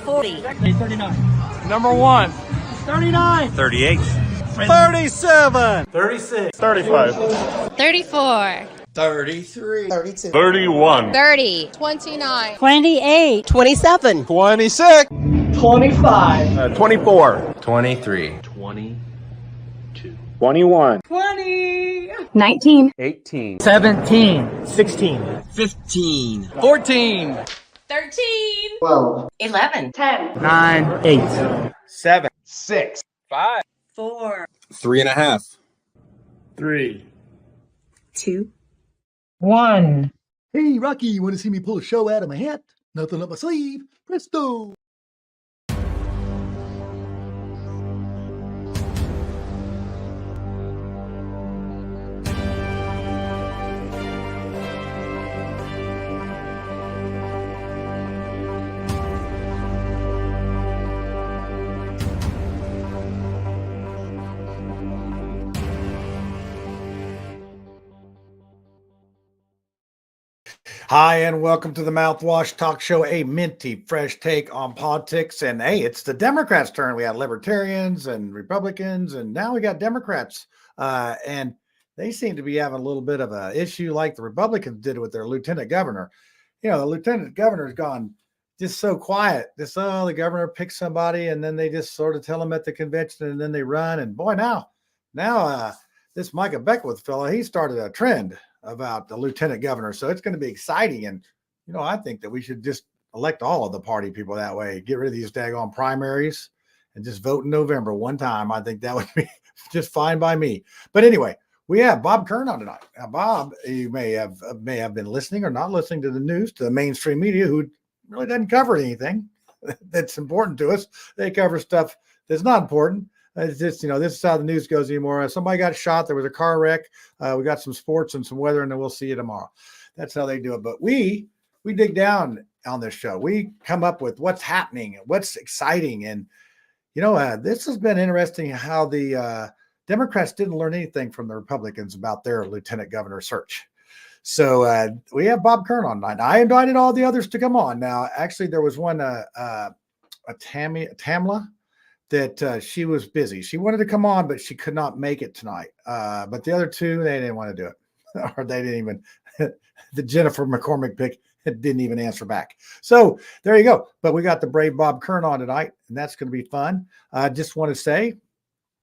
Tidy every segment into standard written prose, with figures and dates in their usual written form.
40. 39. Number 1. 39. 38. 37. 36. 35. 34. 33. 32. 31. 30. 29. 28. 27. 26. 25. 24. 23. 21. 20. 19. 18. 17. 16. 15. 14. 13. 12. 11. 10. 9. 8. 7. 6. 5. 4. 3.5. 3. 2. 1. Hey, Rocky, you want to see me pull a show out of my hat? Nothing up my sleeve. Presto! Hi, and welcome to the Mouthwash Talk Show, a minty, fresh take on politics. And hey, it's the Democrats' turn. We had libertarians and Republicans, and now we got Democrats. And they seem to be having a little bit of an issue like the Republicans did with their lieutenant governor. You know, the lieutenant governor's gone just so quiet. The governor picks somebody, and then they just sort of tell them at the convention, and then they run. And boy, now this Micah Beckwith fellow, he started a trend about the lieutenant governor. So it's going to be exciting. And, you know, I think that we should just elect all of the party people that way, get rid of these daggone primaries and just vote in November one time. I think that would be just fine by me. But anyway, we have Bob Kern on tonight. Now, Bob, you may have been listening or not listening to the news, to the mainstream media, who really doesn't cover anything that's important to us. They cover stuff that's not important. It's just, you know, this is how the news goes anymore. Somebody got shot. There was a car wreck. We got some sports and some weather, and then we'll see you tomorrow. That's how they do it. But we dig down on this show. We come up with what's happening and what's exciting. And, you know, this has been interesting how the Democrats didn't learn anything from the Republicans about their lieutenant governor search. So we have Bob Kern on tonight. I invited all the others to come on. Now, actually, there was one, Tamla, that she was busy. She wanted to come on, but she could not make it tonight. But the other two, they didn't want to do it. Or they didn't even, the Jennifer McCormick pick didn't even answer back. So there you go. But we got the brave Bob Kern on tonight, and that's going to be fun. I just want to say,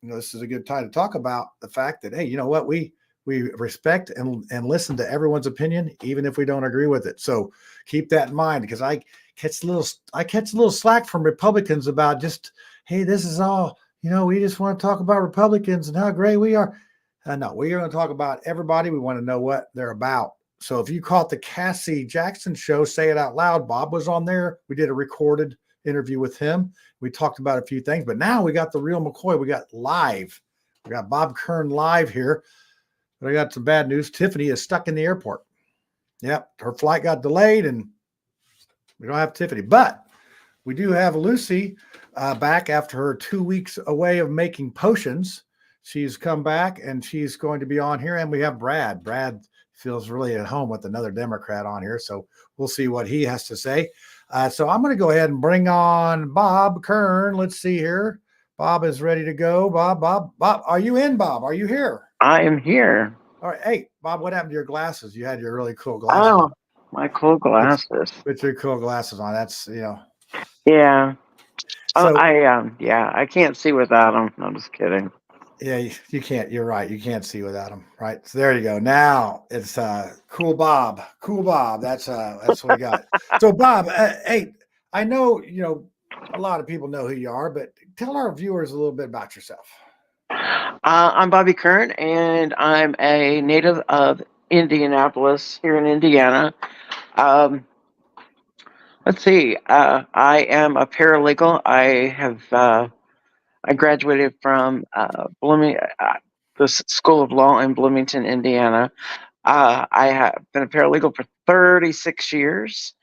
you know, this is a good time to talk about the fact that, hey, you know what? We respect and listen to everyone's opinion, even if we don't agree with it. So keep that in mind, because I catch a little slack from Republicans about just, hey, this is all, you know, we just want to talk about Republicans and how great we are. No, we are going to talk about everybody. We want to know what they're about. So if you caught the Cassie Jackson show, Say It Out Loud, Bob was on there. We did a recorded interview with him. We talked about a few things, but now we got the real McCoy. We got live. We got Bob Kern live here. But I got some bad news. Tiffany is stuck in the airport. Yep, her flight got delayed, and we don't have Tiffany. But we do have Lucy back after her 2 weeks away of making potions. She's come back, and she's going to be on here. And we have Brad. Brad feels really at home with another Democrat on here, so we'll see what he has to say. So I'm going to go ahead and bring on Bob Kern. Let's see here. Bob is ready to go. Bob, are you in, Bob? Are you here? I am here. All right. Hey, Bob, what happened to your glasses? You had your really cool glasses. Oh, my cool glasses. With your cool glasses on. That's, you know. Yeah. So, I can't see without them. I'm just kidding. Yeah, you can't. You're right. You can't see without them. Right. So there you go. Now it's Cool Bob. Cool Bob. That's what we got. So Bob, hey, I know, you know, a lot of people know who you are, but tell our viewers a little bit about yourself. I'm Bobby Kern, and I'm a native of Indianapolis here in Indiana. Let's see. I am a paralegal. I graduated from the School of Law in Bloomington, Indiana. I have been a paralegal for 36 years,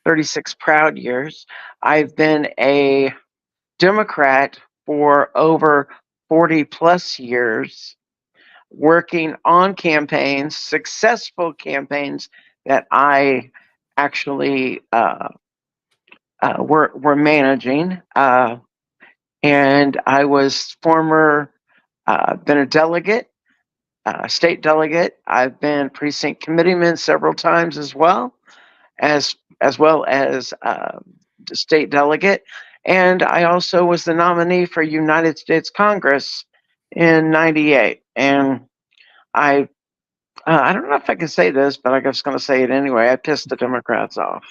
36 proud years. I've been a Democrat for over 40 plus years, working on campaigns, successful campaigns that I actually were managing. And I was been a delegate, state delegate. I've been precinct committeeman several times as well as state delegate. And I also was the nominee for United States Congress in '98. And I don't know if I can say this, but I'm just going to say it anyway. I pissed the Democrats off.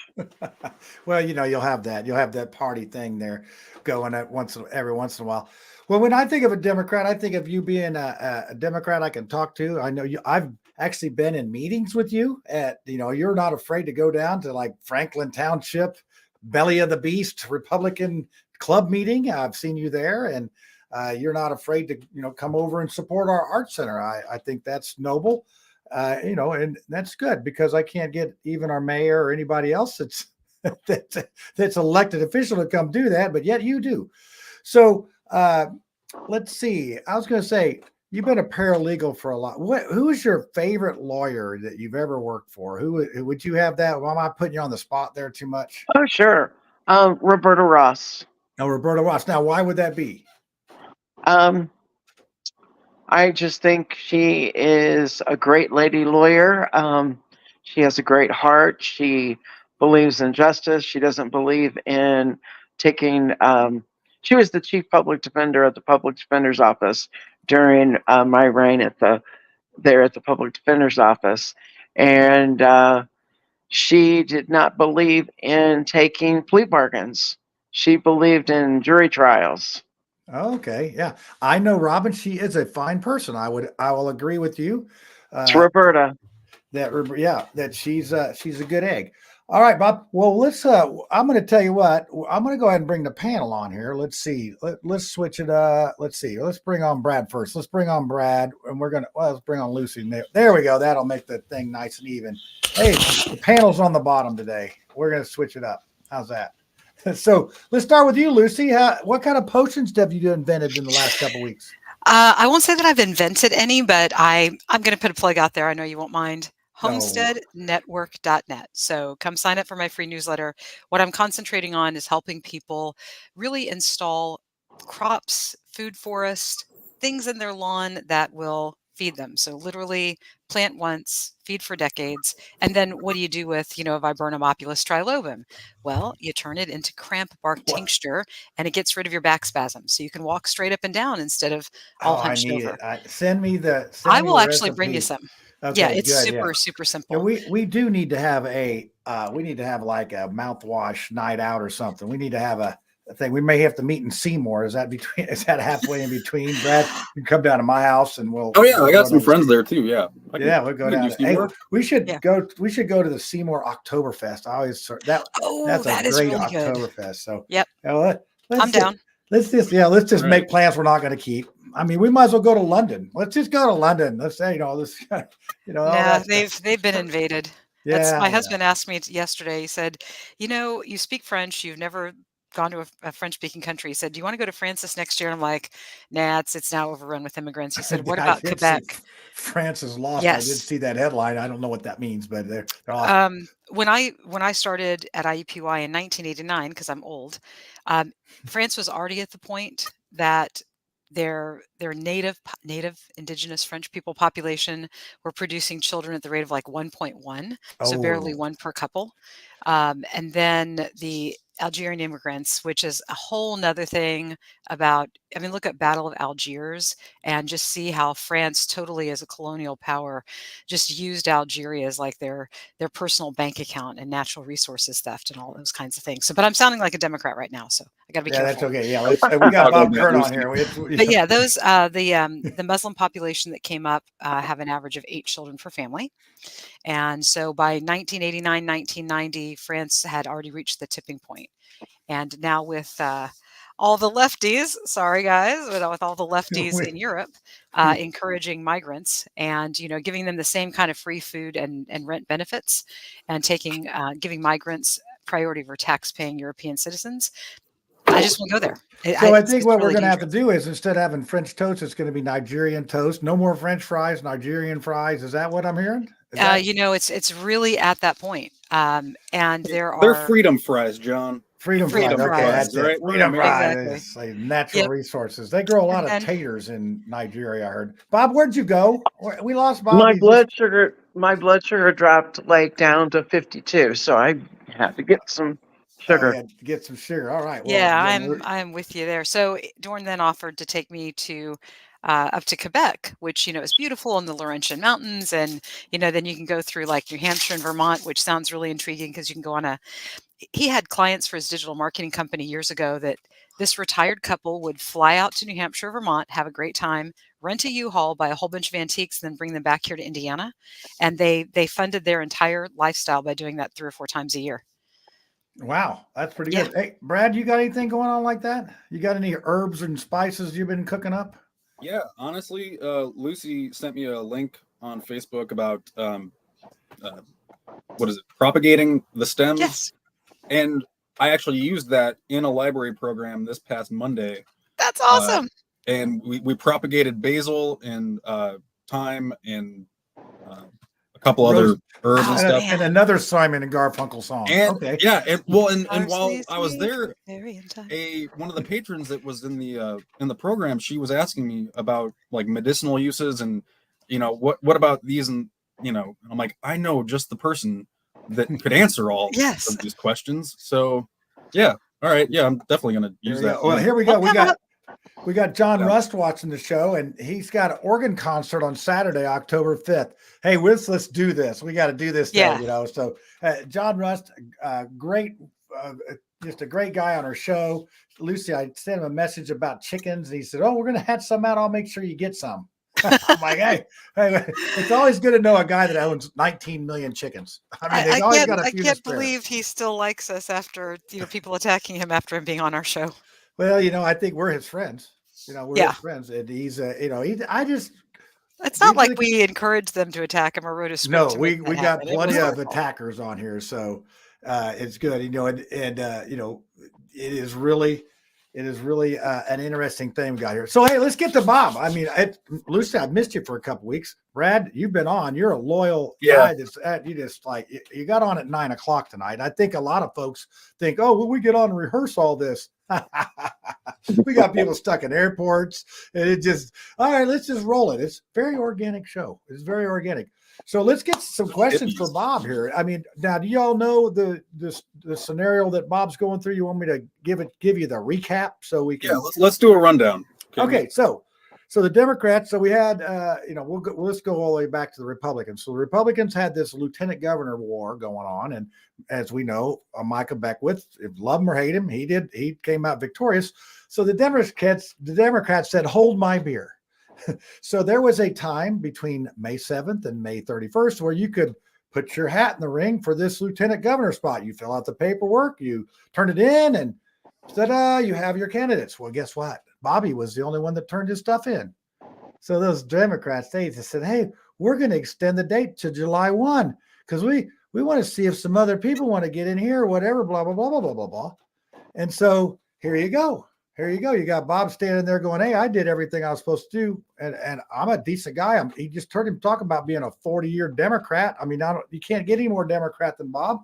Well, you'll have that party thing there going at every once in a while. Well, when I think of a Democrat, I think of you being a Democrat I can talk to. I know you. I've actually been in meetings with you you're not afraid to go down to like Franklin Township, Belly of the Beast Republican club meeting. I've seen you there, and you're not afraid to, come over and support our art center. I think that's noble. And that's good, because I can't get even our mayor or anybody else that's elected official to come do that, but yet you do. So let's see. I was going to say, you've been a paralegal for a lot. Who is your favorite lawyer that you've ever worked for? Who would you have that? Well, am I putting you on the spot there too much? Oh, sure. Roberta Ross. No, Roberta Ross. Now, why would that be? I just think she is a great lady lawyer. She has a great heart. She believes in justice. She doesn't believe in taking. She was the chief public defender at the public defender's office during my reign at the public defender's office, and she did not believe in taking plea bargains. She believed in jury trials. Okay, yeah, I know Robin. She is a fine person. I will agree with you. It's Roberta. That she's a good egg. All right, Bob. Well, let's. I'm going to tell you what. I'm going to go ahead and bring the panel on here. Let's see. Let's switch it. Let's see. Let's bring on Brad first. Let's bring on Brad, and let's bring on Lucy. There we go. That'll make the thing nice and even. Hey, the panel's on the bottom today. We're going to switch it up. How's that? So let's start with you, Lucy. What kind of potions have you invented in the last couple of weeks? I won't say that I've invented any, but I'm going to put a plug out there. I know you won't mind. Homesteadnetwork.net. So come sign up for my free newsletter. What I'm concentrating on is helping people really install crops, food forest, things in their lawn that will feed them. So literally plant once, feed for decades. And then what do you do with, Viburnum opulus trilobum? Well, you turn it into cramp bark tincture, and it gets rid of your back spasms. So you can walk straight up and down instead of all hunched over. Send me the. I will actually bring you some. Okay, yeah, it's super simple. Yeah, we do need to have like a mouthwash night out or something. We need to have a thing. We may have to meet in Seymour. Is that halfway in between? Brad, you can come down to my house and we'll. Oh yeah, I got some friends there too. Yeah. We'll go down. Hey, we should go. We should go to the Seymour Oktoberfest. I always that's a great really Oktoberfest. So yep, I'm down. Let's just make plans we're not going to keep. I mean, we might as well go to London. Let's just go to London. Let's say, this, Yeah, they've been invaded. Yeah. My husband asked me yesterday. He said, you speak French. You've never gone to a French-speaking country. He said, do you want to go to France this next year? And I'm like, nah, it's now overrun with immigrants. He said, what about Quebec? France is lost. Yes. I did see that headline. I don't know what that means, but they're awesome. When I started at IUPUI in 1989, because I'm old, France was already at the point that their native indigenous French people population were producing children at the rate of like 1.1, so barely one per couple. And then the Algerian immigrants, which is a whole nother thing look at Battle of Algiers and just see how France totally as a colonial power just used Algeria as like their personal bank account and natural resources theft and all those kinds of things. So, but I'm sounding like a Democrat right now, so I got to be careful. That's okay. Yeah, we got Bob Kern on here. But yeah, those the Muslim population that came up have an average of 8 children per family. And so by 1989, 1990, France had already reached the tipping point. And now with all the lefties, sorry guys, with all the lefties in Europe encouraging migrants and, giving them the same kind of free food and rent benefits and giving migrants priority over tax-paying European citizens, I just won't go there. So I think what we're going to have to do is instead of having French toast, it's going to be Nigerian toast. No more French fries, Nigerian fries. Is that what I'm hearing? It's really at that point. And they're freedom fries, John. Freedom Freedom Fries. Okay, fries. that's it. Right? We're Freedom Fries. Exactly. It's like natural Yep. resources. They grow a lot And of then taters in Nigeria, I heard. Bob, where'd you go? We lost Bob. My He's just, my blood sugar dropped like down to 52, so I had to get some oh, sugar. yeah, get some sugar. All right. Well, yeah, again, I'm with you there. So Dorn then offered to take me to up to Quebec, which is beautiful in the Laurentian Mountains, and then you can go through like New Hampshire and Vermont, which sounds really intriguing because you can go on a. He had clients for his digital marketing company years ago that this retired couple would fly out to New Hampshire, Vermont, have a great time, rent a U-Haul, buy a whole bunch of antiques, and then bring them back here to Indiana, and they funded their entire lifestyle by doing that 3 or 4 times a year. wow, that's pretty Yeah. good. Hey, Brad, you got anything going on like that? You got any herbs and spices you've been cooking up? Yeah, honestly, Lucy sent me a link on Facebook about what is it? Propagating the stems. Yes, And I actually used that in a library program this past Monday. that's awesome. And we propagated basil and thyme and a couple other herbs and Oh, stuff. man. And another Simon and Garfunkel song. And Okay. yeah, and while Parsley, I was sweet, there, berry, and thyme. one of the patrons that was in the program, she was asking me about like medicinal uses and what about these, and I'm like, I know just the person that could answer all Yes. of these questions. So yeah, all right, yeah, I'm definitely gonna Here use we that. go. Well, here we go. We got John Yeah. Rust watching the show, and he's got an organ concert on Saturday, October 5th. Hey, let's do this. We got to do this Yeah. day, So John Rust, great, just a great guy on our show. Lucy, I sent him a message about chickens, and he said, "Oh, we're going to hatch some out. I'll make sure you get some." I'm like, hey, it's always good to know a guy that owns 19 million chickens. I mean, they've always got a I few to can't spare. believe he still likes us after people attacking him after him being on our show. Well, I think we're his friends. We're Yeah. his friends, and he's, It's not like usually- we encouraged them to attack him or wrote a script. No, to we make that got happen. It plenty was our of fault. attackers on here, so it's good. It is really an interesting thing we got here. So hey, let's get to Bob. I mean, Lucy, I've missed you for a couple weeks. Brad, you've been on. You're a loyal guy. That's you just like you got on at 9:00 tonight. I think a lot of folks think, oh, well, we get on and rehearse all this. We got people stuck in airports, and it just all right. Let's just roll it. It's a very organic show. It's very organic. So let's get some questions for Bob here. I mean, now do y'all know the scenario that Bob's going through? You want me to give you the recap so we can? Yeah, let's do a rundown. Okay, so the Democrats. So we had, let's go all the way back to the Republicans. So the Republicans had this lieutenant governor war going on, and as we know, Micah Beckwith, love him or hate him, he came out victorious. So the Democrats said, "Hold my beer." So there was a time between May 7th and May 31st where you could put your hat in the ring for this lieutenant governor spot. You fill out the paperwork, you turn it in, and ta-da, you have your candidates. Well, guess what? Bobby was the only one that turned his stuff in. So those Democrats, they said, hey, we're going to extend the date to July 1 because we want to see if some other people want to get in here or whatever, blah, blah, blah, blah, blah, blah, blah. And so here you go. Here you go. You got Bob standing there going, hey, I did everything I was supposed to do. And I'm a decent guy. He just heard him talk about being a 40-year Democrat. I mean, you can't get any more Democrat than Bob.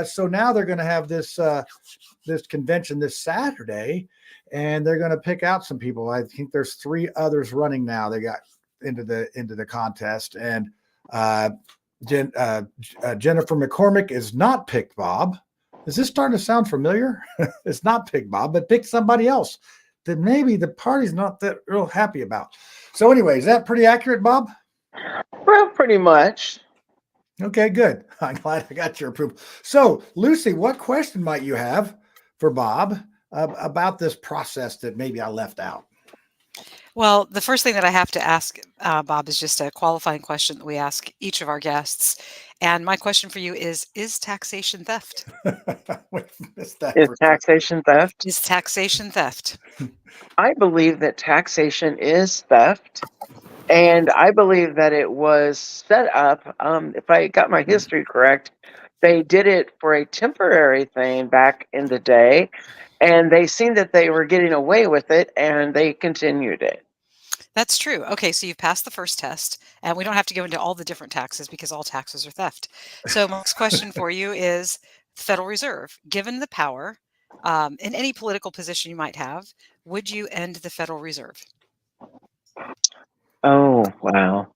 So now they're going to have this convention this Saturday, and they're going to pick out some people. I think there's 3 others running now. They got into the contest, and Jennifer McCormick is not picked Bob. Is this starting to sound familiar? It's not pick Bob, but pick somebody else that maybe the party's not that real happy about. So anyway, is that pretty accurate, Bob? Well, pretty much. Okay, good. I'm glad I got your approval. So Lucy, what question might you have for Bob about this process that maybe I left out? Well, the first thing that I have to ask, Bob, is just a qualifying question that we ask each of our guests. And my question for you is taxation theft? Is taxation theft? Is taxation theft? I believe that taxation is theft. And I believe that it was set up, if I got my history correct, they did it for a temporary thing back in the day. And they seen that they were getting away with it, and they continued it. That's true. Okay, so you've passed the first test, and we don't have to go into all the different taxes because all taxes are theft. So my next question for you is Federal Reserve, given the power in any political position you might have, would you end the Federal Reserve? Oh, wow.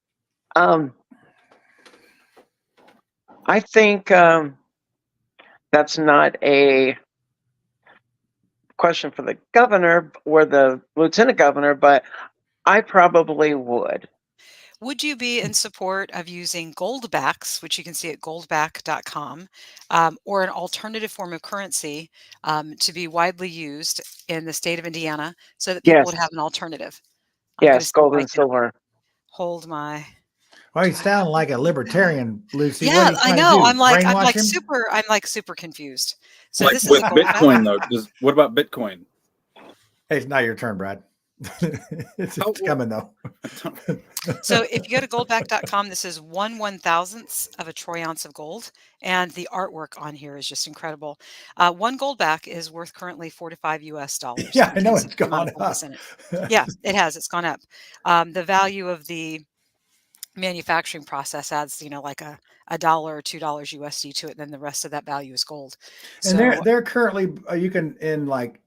I think that's not a question for the governor or the lieutenant governor, but I probably would. Would you be in support of using goldbacks, which you can see at goldback.com, or an alternative form of currency to be widely used in the state of Indiana so that people Yes, would have an alternative? I'm going to yes, see if gold I and can silver. hold my. Well, you Do I have sound like it? a libertarian, Lucy. What Yeah, are you I trying to know. do? Brainwash him? I'm like super confused. So Like this is with a goldback. Bitcoin though, what about Bitcoin? Hey, it's not your turn, Brad. it's How- coming though. So if you go to goldback.com, this is 1/1000th of a troy ounce of gold, and the artwork on here is just incredible. One goldback is worth currently $4 to $5 US Yeah, I know because of it's the amount gone of gold that's up. in it. Yeah, it has. It's gone up. The value of the manufacturing process adds, like a dollar or $2 USD to it, and then the rest of that value is gold. And So they're currently you can in like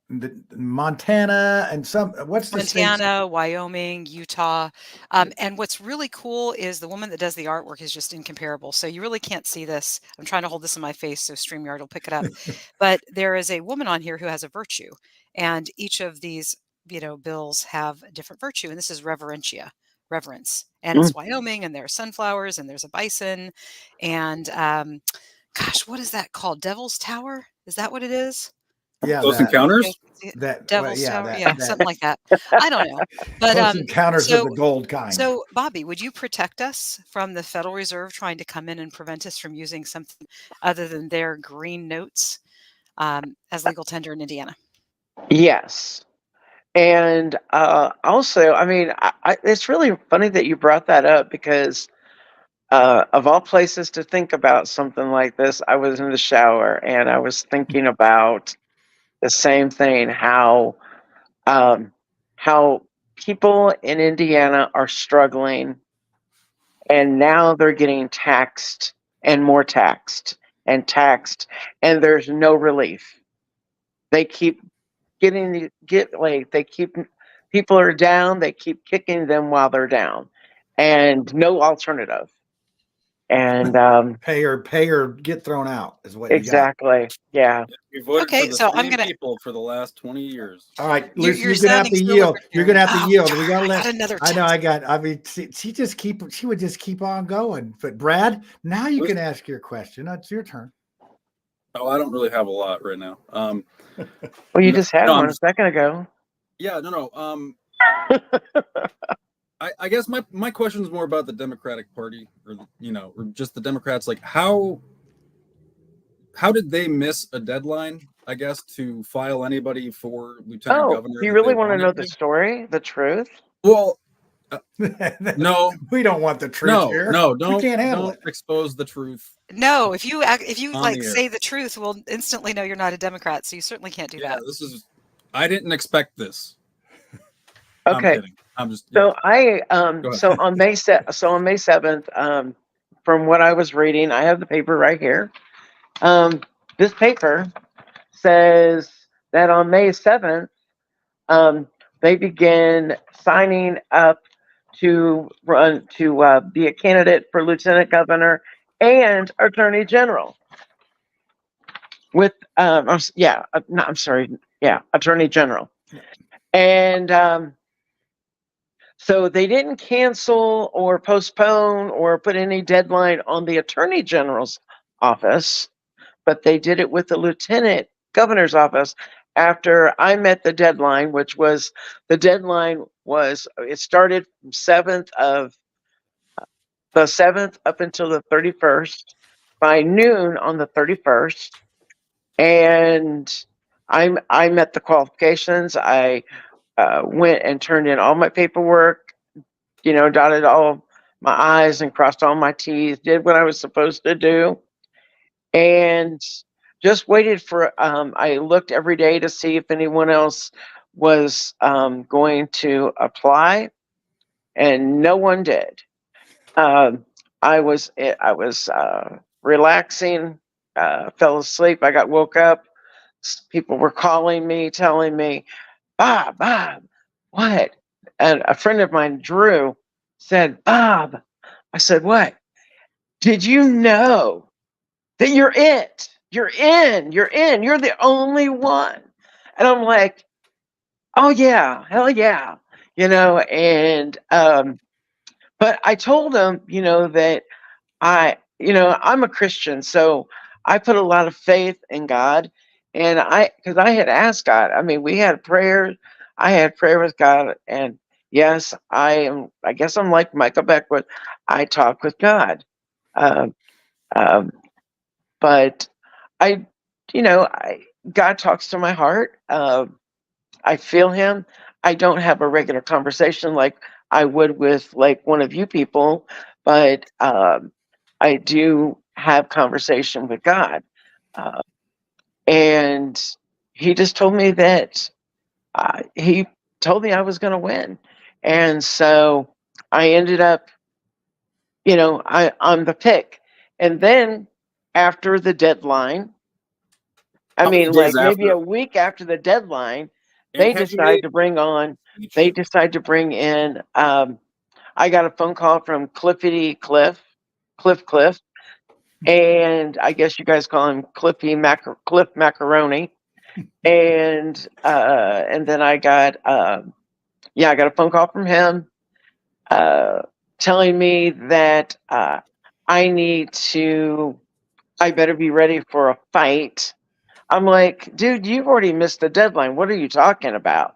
Montana and what's the states? Montana, Wyoming, Utah. And what's really cool is the woman that does the artwork is just incomparable. So you really can't see this. I'm trying to hold this in my face so StreamYard will pick it up. But there is a woman on here who has a virtue. And each of these, bills have a different virtue. And this is reverentia, reverence. And Mm. it's Wyoming, and there are sunflowers, and there's a bison. And gosh, what is that called? Devil's Tower? Is that what it is? Yeah, Close that Encounters? Devil's yeah, Tower? Yeah, that something like that. I don't know. But close encounters of so the gold kind. so Bobby, would you protect us from the Federal Reserve trying to come in and prevent us from using something other than their green notes as legal tender in Indiana? Yes. And also, I mean, it's really funny that you brought that up because of all places to think about something like this, I was in the shower and I was thinking about the same thing, um, how people in Indiana are struggling, and now they're getting taxed and more taxed and taxed, and there's no relief. They keep they keep people are down, they keep kicking them while they're down, and no alternative. And Pay or get thrown out is what you got. exactly, yeah. We voted for Okay, the so I'm same gonna. people for the last 20 years. All right, You're, Lucy, you're you're gonna have sounding to so yield. You're gonna libertarian. have to Oh, yield. We darn, gotta I got let. another I know. text. I mean, she would just keep on going. But Brad, now you can ask your question. It's your turn. Oh, I don't really have a lot right now. Well, you just had no, one a second ago. Yeah, no. I guess my question is more about the Democratic Party, or or just the Democrats. Like, how did they miss a deadline? I guess to file anybody for lieutenant Oh, governor do you that they really want to wanted know the to. story, the truth? Well, no, We don't want the truth here. no, We can't handle don't it. expose the truth. No, if you On like the air. say the truth, we'll instantly know you're not a Democrat. So you certainly can't do Yeah, that. I didn't expect this. I'm Okay, kidding. I'm just. so I Go ahead. so on May 7th, from what I was reading, I have the paper right here. This paper says that on May 7th, they began signing up to run to be a candidate for lieutenant governor and attorney general. With no, I'm sorry, attorney general, and so they didn't cancel or postpone or put any deadline on the attorney general's office, but they did it with the lieutenant governor's office after I met the deadline, which was it started from the 7th up until the 31st by noon on the 31st. And I met the qualifications. I went and turned in all my paperwork, dotted all my I's and crossed all my T's, did what I was supposed to do, and just waited for. I looked every day to see if anyone else was going to apply, and no one did. I was relaxing, fell asleep. I got woke up. people were calling me, telling me, Bob, what? And a friend of mine, Drew, said, Bob. I said, what? Did you know that you're it? You're in. You're in. You're the only one. And I'm like, oh yeah, hell yeah, And but I told him, that I'm a Christian, so I put a lot of faith in God, and because I had asked God. I mean, we had prayers. I had prayer with God, and yes, I am. I guess I'm like Michael Beckwith. I talk with God, um, um, but I, God talks to my heart. I feel Him. I don't have a regular conversation like I would with like one of you people, but I do have conversation with God. Uh, and He just told me that He told me I was going to win. And so I ended up, I'm the pick. And then after the deadline, I How many mean, days like maybe after? a week after the deadline, And they had you decide made to bring on, each? they decide to bring in, I got a phone call from Cliff, and I guess you guys call him Cliff Macaroni. And then I got, I got a phone call from him, telling me that, I better be ready for a fight. I'm like, dude, you've already missed the deadline. What are you talking about?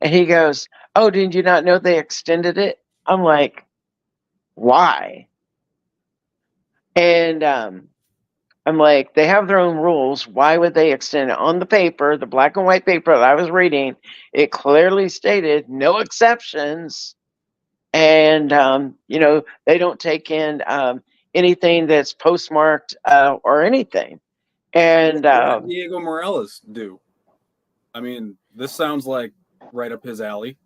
And he goes, oh, did you not know they extended it? I'm like, why? And I'm like, they have their own rules. Why would they extend it? On the paper, the black and white paper that I was reading, it clearly stated no exceptions. And, they don't take in anything that's postmarked or anything. And What did Diego Morales do? I mean, this sounds like right up his alley.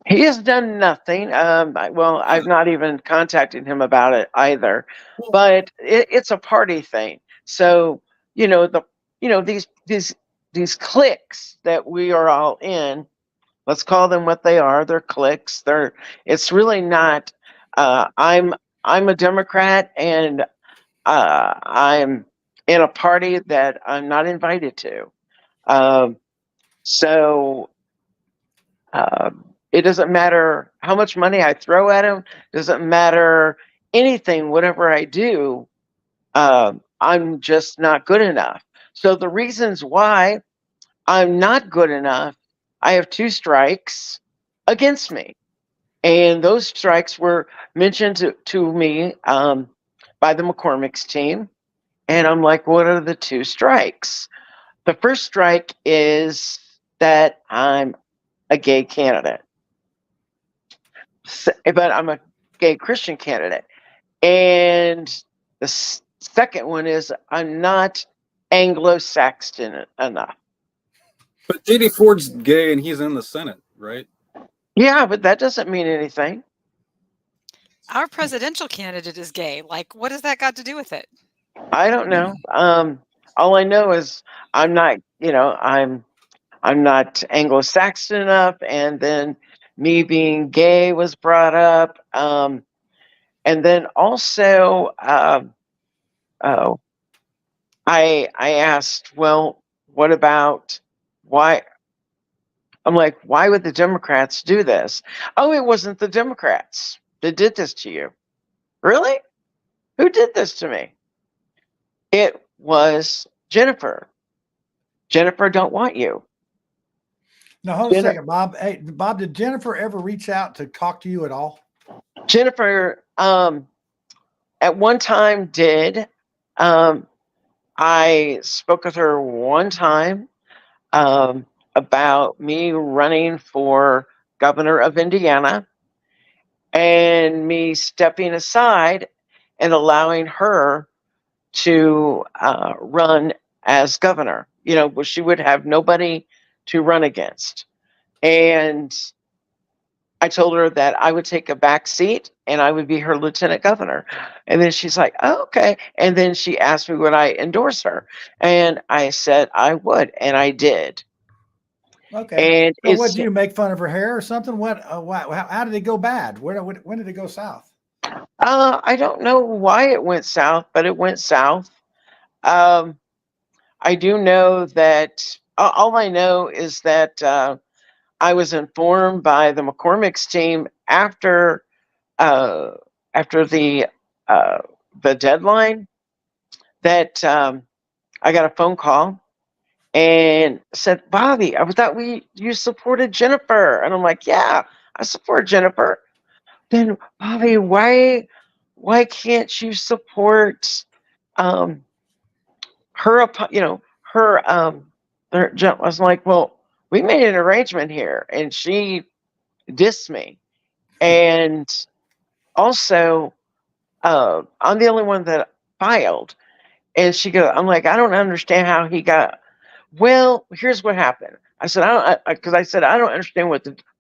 he has done nothing. I've not even contacted him about it either. But it's a party thing. So these cliques that we are all in. Let's call them what they are. They're cliques. It's really not. I'm a Democrat, and I'm in a party that I'm not invited to. Um, so it doesn't matter how much money I throw at them. Doesn't matter anything. Whatever I do, I'm just not good enough. So the reasons why I'm not good enough, I have 2 strikes against me. And those strikes were mentioned to me by the McCormick's team. And I'm like, what are the 2 strikes? The first strike is that I'm a gay candidate, but I'm a gay Christian candidate. And the second one is I'm not Anglo-Saxon enough. But JD Ford's gay and he's in the Senate, right? Yeah, but that doesn't mean anything. Our presidential candidate is gay. Like, what has that got to do with it? I don't know. All I know is I'm not, I'm not Anglo-Saxon enough, and then me being gay was brought up, and then also, oh, I asked, well, what about why? I'm like, why would the Democrats do this? Oh, it wasn't the Democrats that did this to you. Really? Who did this to me? It was Jennifer. Jennifer don't want you. Now, hold a second, Bob. Hey, Bob, did Jennifer ever reach out to talk to you at all? Jennifer, at one time did. I spoke with her one time about me running for governor of Indiana and me stepping aside and allowing her to run as governor. She would have nobody to run against. And I told her that I would take a back seat and I would be her lieutenant governor. And then she's like, oh, okay. And then she asked me would I endorse her. And I said I would, and I did. Okay. And So what, it's did you make fun of her hair or something? What, how did it go bad? When did it go south? I don't know why it went south, but it went south. I do know that all I know is that I was informed by the McCormick's team after uh, the deadline that I got a phone call and said, Bobby, I thought you supported Jennifer. And I'm like, yeah, I support Jennifer. Then Bobby, why can't you support her, I was like, well, we made an arrangement here and she dissed me. And also, I'm the only one that filed. And she goes, I'm like, I don't understand how he got. Well, here's what happened. I said, because I said, I don't understand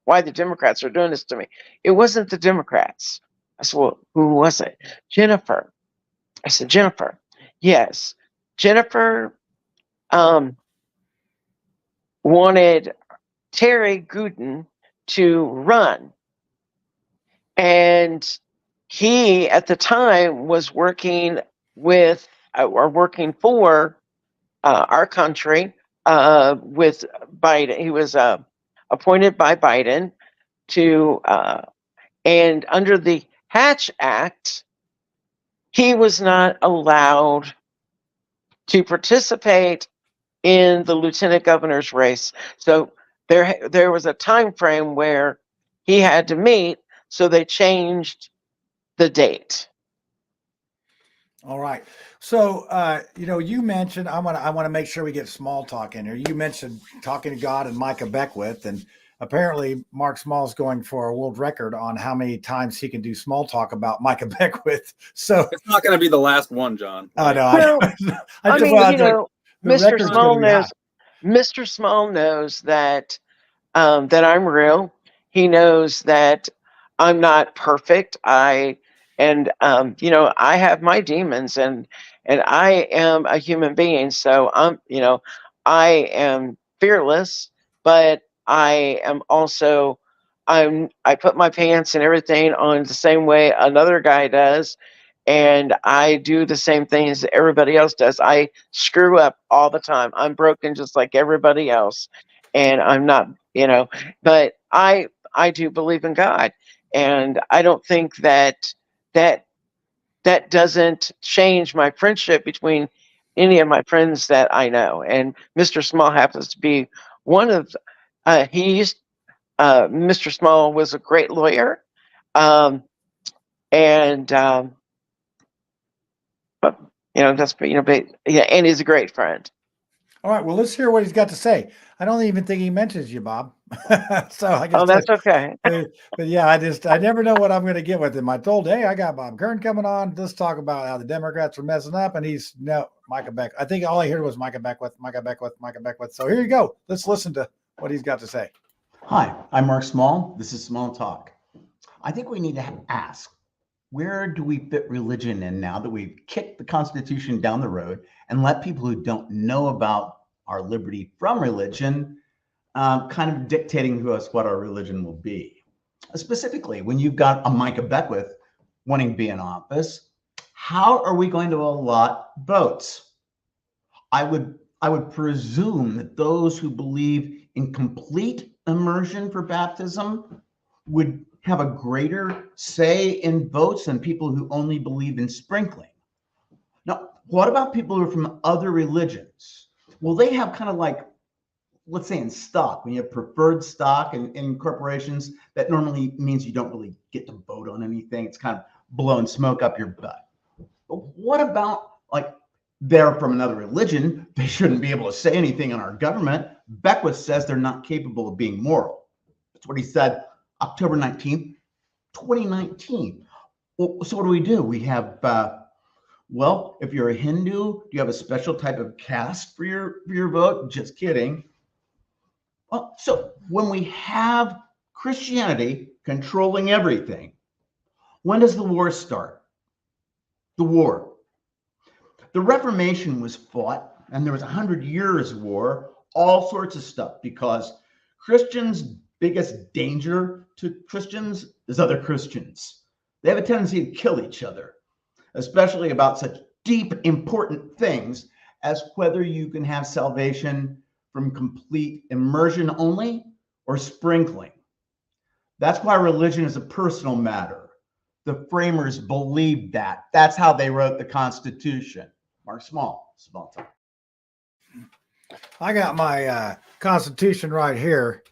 why the Democrats are doing this to me. It wasn't the Democrats. I said, well, who was it? Jennifer. I said, Jennifer. Yes. Jennifer wanted Terry Gooden to run. And he, at the time, was working with or working for our country with Biden. He was appointed by Biden to, and under the Hatch Act, he was not allowed to participate in the lieutenant governor's race. So there was a time frame where he had to meet, so they changed the date. All right. So, you mentioned, I want to make sure we get small talk in here. You mentioned talking to God and Micah Beckwith, and apparently Mark Small's going for a world record on how many times he can do small talk about Micah Beckwith. So It's not going to be the last one, John. oh no, Well, I mean, Mr. Small knows. Mr. Small knows that that I'm real. He knows that I'm not perfect. I have my demons, and I am a human being. So I am fearless, but I am also I put my pants and everything on the same way another guy does. And I do the same things that everybody else does. I screw up all the time. I'm broken just like everybody else. And I'm not, but I do believe in God. And I don't think that doesn't change my friendship between any of my friends that I know. And Mr. Small happens to be one of Mr. Small was a great lawyer. But and he's a great friend. all right. Well, let's hear what he's got to say. I don't even think he mentions you, Bob. So I guess that's okay. But yeah, I never know what I'm going to get with him. I told, hey, I got Bob Kern coming on. Let's talk about how the Democrats are messing up, and he's Micah Beckwith. I think all I heard was Micah Beckwith. So here you go. Let's listen to what he's got to say. Hi, I'm Mark Small. This is Small Talk. I think we need to ask, where do we fit religion in now that we've kicked the Constitution down the road and let people who don't know about our liberty from religion kind of dictating to us what our religion will be? Specifically, when you've got a Micah Beckwith wanting to be in office, how are we going to allot votes? I would presume that those who believe in complete immersion for baptism would have a greater say in votes than people who only believe in sprinkling. Now, what about people who are from other religions? Well, they have kind of like, let's say in stock, when you have preferred stock in corporations, that normally means you don't really get to vote on anything. It's kind of blowing smoke up your butt. But what about like they're from another religion? They shouldn't be able to say anything in our government. Beckwith says they're not capable of being moral. That's what he said October 19th, 2019. Well, so what do? We have, if you're a Hindu, do you have a special type of caste for your vote? Just kidding. Well, so when we have Christianity controlling everything. When does the war start? The war. The Reformation was fought, and there was 100 years war, all sorts of stuff, because Christians' biggest danger to Christians is other Christians. They have a tendency to kill each other, especially about such deep, important things as whether you can have salvation from complete immersion only or sprinkling. That's why religion is a personal matter. The framers believed that. That's how they wrote the Constitution. Mark Small, small time. I got my Constitution right here,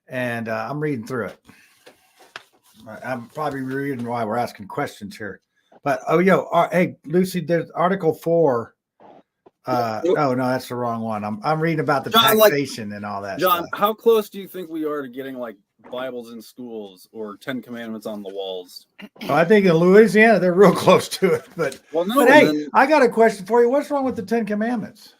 and I'm reading through it. I'm probably reading why we're asking questions here. But, hey, Lucy, there's Article 4. Oh, no, that's the wrong one. I'm reading about the John, taxation and all that John, stuff. how close do you think we are to getting like Bibles in schools or 10 Commandments on the walls? Well, I think in Louisiana, they're real close to it. But, Well, no, but hey, then- I got a question for you. What's wrong with the 10 Commandments?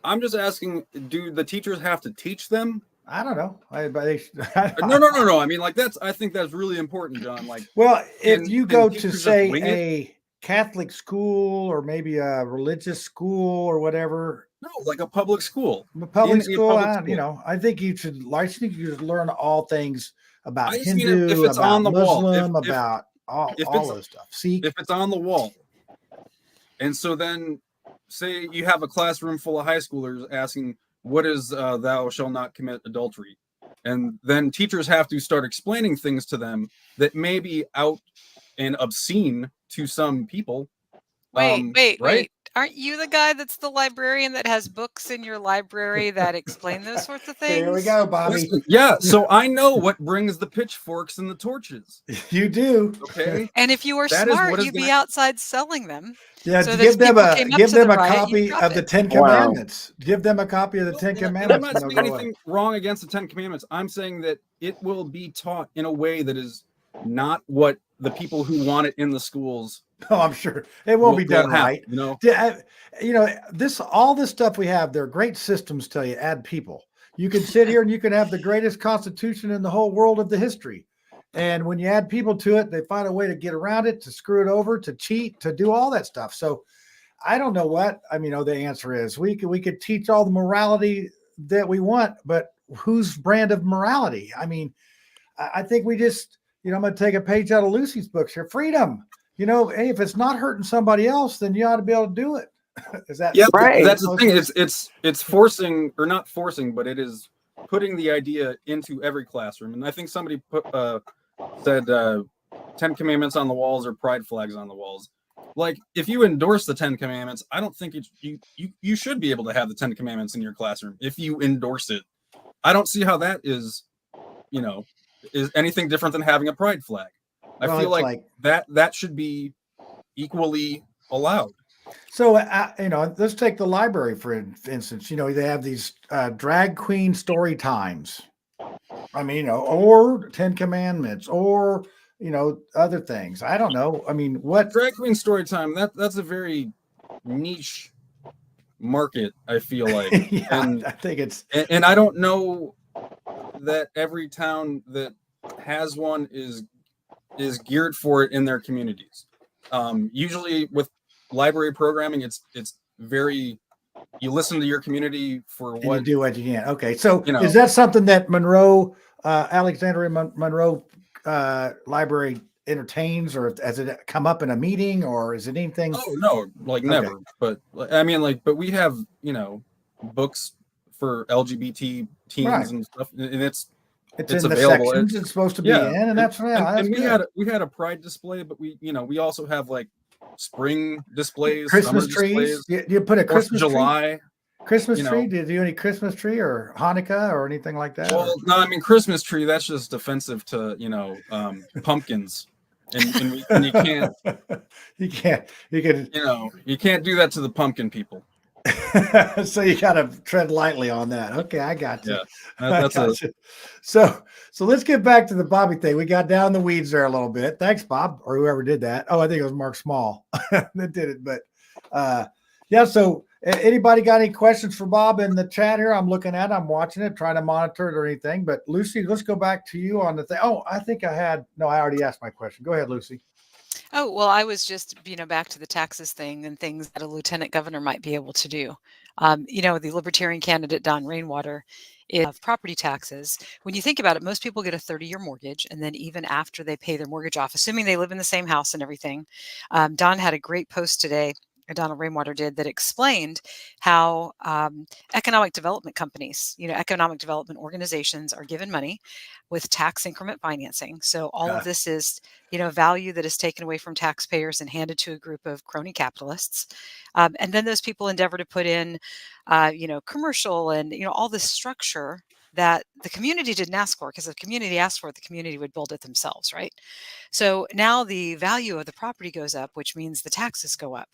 I'm just asking, do the teachers have to teach them? I don't know. No. I mean, like I think that's really important, John. Like, well, if you go to teachers just say wing it? a Catholic school or maybe a religious school or whatever, No, like a public school. a public In a school, public I school. think you should learn all things about I just mean Hindu, if it's about on the wall, Muslim, if about all those stuff. Sikh. If it's on the wall, and so then say you have a classroom full of high schoolers asking, "What is thou shalt not commit adultery?" And then teachers have to start explaining things to them that may be out and obscene to some people. Wait. Aren't you the guy that's the librarian that has books in your library that explain those sorts of things? Here we go, Bobby. Listen, yeah, so I know what brings the pitchforks and the torches. You do. Okay. And if you were That is smart, what is you'd be gonna- outside selling them. Yeah, So that give if them people a came up to the riot, copy you'd drop of the it. 10 Wow. Commandments. Give them a copy of the 10 I'm Commandments. not and saying they'll go anything wrong against the 10 Commandments. I'm saying that it will be taught in a way that is not what the people who want it in the schools. Oh, I'm sure it won't be done will have, right. you know? All this stuff we have, they're great systems. Tell you, add people. You can sit here and you can have the greatest constitution in the whole world of the history. And when you add people to it, they find a way to get around it, to screw it over, to cheat, to do all that stuff. So I don't know what, the answer is we could teach all the morality that we want, but whose brand of morality? I think we just, I'm going to take a page out of Lucy's books here. Freedom. Hey, if it's not hurting somebody else, then you ought to be able to do it. Is that right? That's the thing. It's forcing, or not forcing, but it is putting the idea into every classroom. And I think somebody said 10 Commandments on the walls or pride flags on the walls. Like, if you endorse the 10 Commandments, I don't think you should be able to have the 10 Commandments in your classroom if you endorse it. I don't see how that is anything different than having a pride flag. I feel like that should be equally allowed. So, let's take the library, for instance. They have these drag queen story times. Or 10 Commandments, or, other things. I don't know. What drag queen story time? That's a very niche market, I feel like. Yeah, and I think it's. And I don't know that every town that has one is geared for it in their communities. Usually with library programming, it's very, you listen to your community for what you do what you can. Okay, so is that something that Monroe, Alexandria Monroe Library entertains, or has it come up in a meeting, or is it anything? Oh no, never. But but we have books for LGBT teens and stuff, and it's in available. The sections it's supposed to be in, and that's we had a pride display, but we also have spring displays, Christmas summer trees. displays, You put a Christmas July. Christmas tree? Did you do any Christmas tree or Hanukkah or anything like that? Well, no, Christmas tree, that's just offensive to pumpkins, and you can't. You can't do that to the pumpkin people. So you got to tread lightly on that. Okay, I got you. Yeah, So let's get back to the Bobby thing. We got down the weeds there a little bit. Thanks, Bob, or whoever did that. Oh, I think it was Mark Small that did it. But so Anybody got any questions for Bob in the chat here? I'm looking at it, I'm watching it, trying to monitor it or anything. But Lucy, let's go back to you on the thing. Oh, I think I already asked my question. Go ahead, Lucy. Oh, well, I was just, back to the taxes thing and things that a lieutenant governor might be able to do. The libertarian candidate, Don Rainwater, is of property taxes. When you think about it, most people get a 30-year mortgage. And then even after they pay their mortgage off, assuming they live in the same house and everything, Don had a great post today, Donald Rainwater did, that explained how economic development companies, economic development organizations are given money with tax increment financing. So all of this is value that is taken away from taxpayers and handed to a group of crony capitalists. And then those people endeavor to put in, commercial and, all this structure that the community didn't ask for, because if the community asked for it, the community would build it themselves, right? So now the value of the property goes up, which means the taxes go up.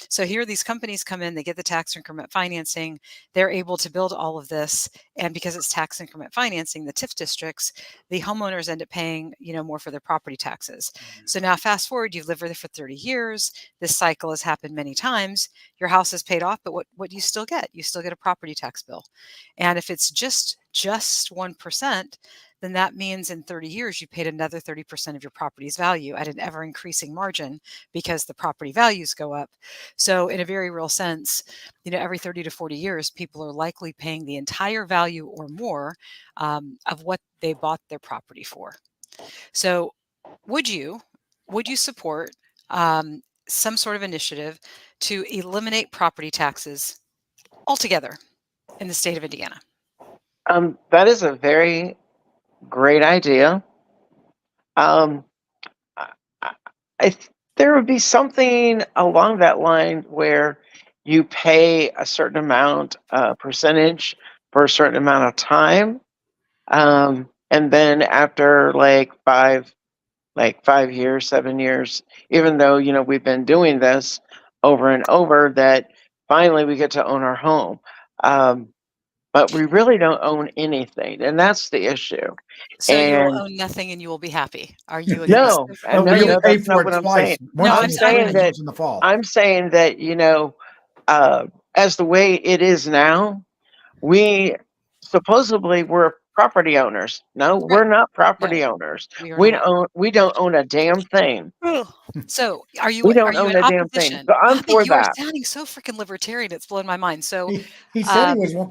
So here these companies come in, they get the tax increment financing, they're able to build all of this. And because it's tax increment financing, the TIF districts, the homeowners end up paying, more for their property taxes. So now fast forward, you've lived there for 30 years. This cycle has happened many times. Your house is paid off, but what do you still get? You still get a property tax bill. And if it's just 1%, then that means in 30 years, you paid another 30% of your property's value at an ever increasing margin because the property values go up. So in a very real sense, every 30 to 40 years, people are likely paying the entire value or more of what they bought their property for. So would you support some sort of initiative to eliminate property taxes altogether in the state of Indiana? That is a very great idea. I, there would be something along that line where you pay a certain amount, percentage for a certain amount of time. And then after like 5 years, 7 years, even though, we've been doing this over and over, that finally we get to own our home. But we really don't own anything, and that's the issue. So you will And own nothing and you will be happy. Are you against no, this? no, we no, pay that's for not it what I'm twice. saying. Once No, in I'm the saying spring, that once in the fall. as the way it is now, we supposedly we're property owners. No, Right. we're not property No, owners. we are not. We don't own a damn thing. So are you We don't in own a damn thing. opposition? So I'm for You are that. sounding so freaking libertarian. It's blowing my mind. So He said he was a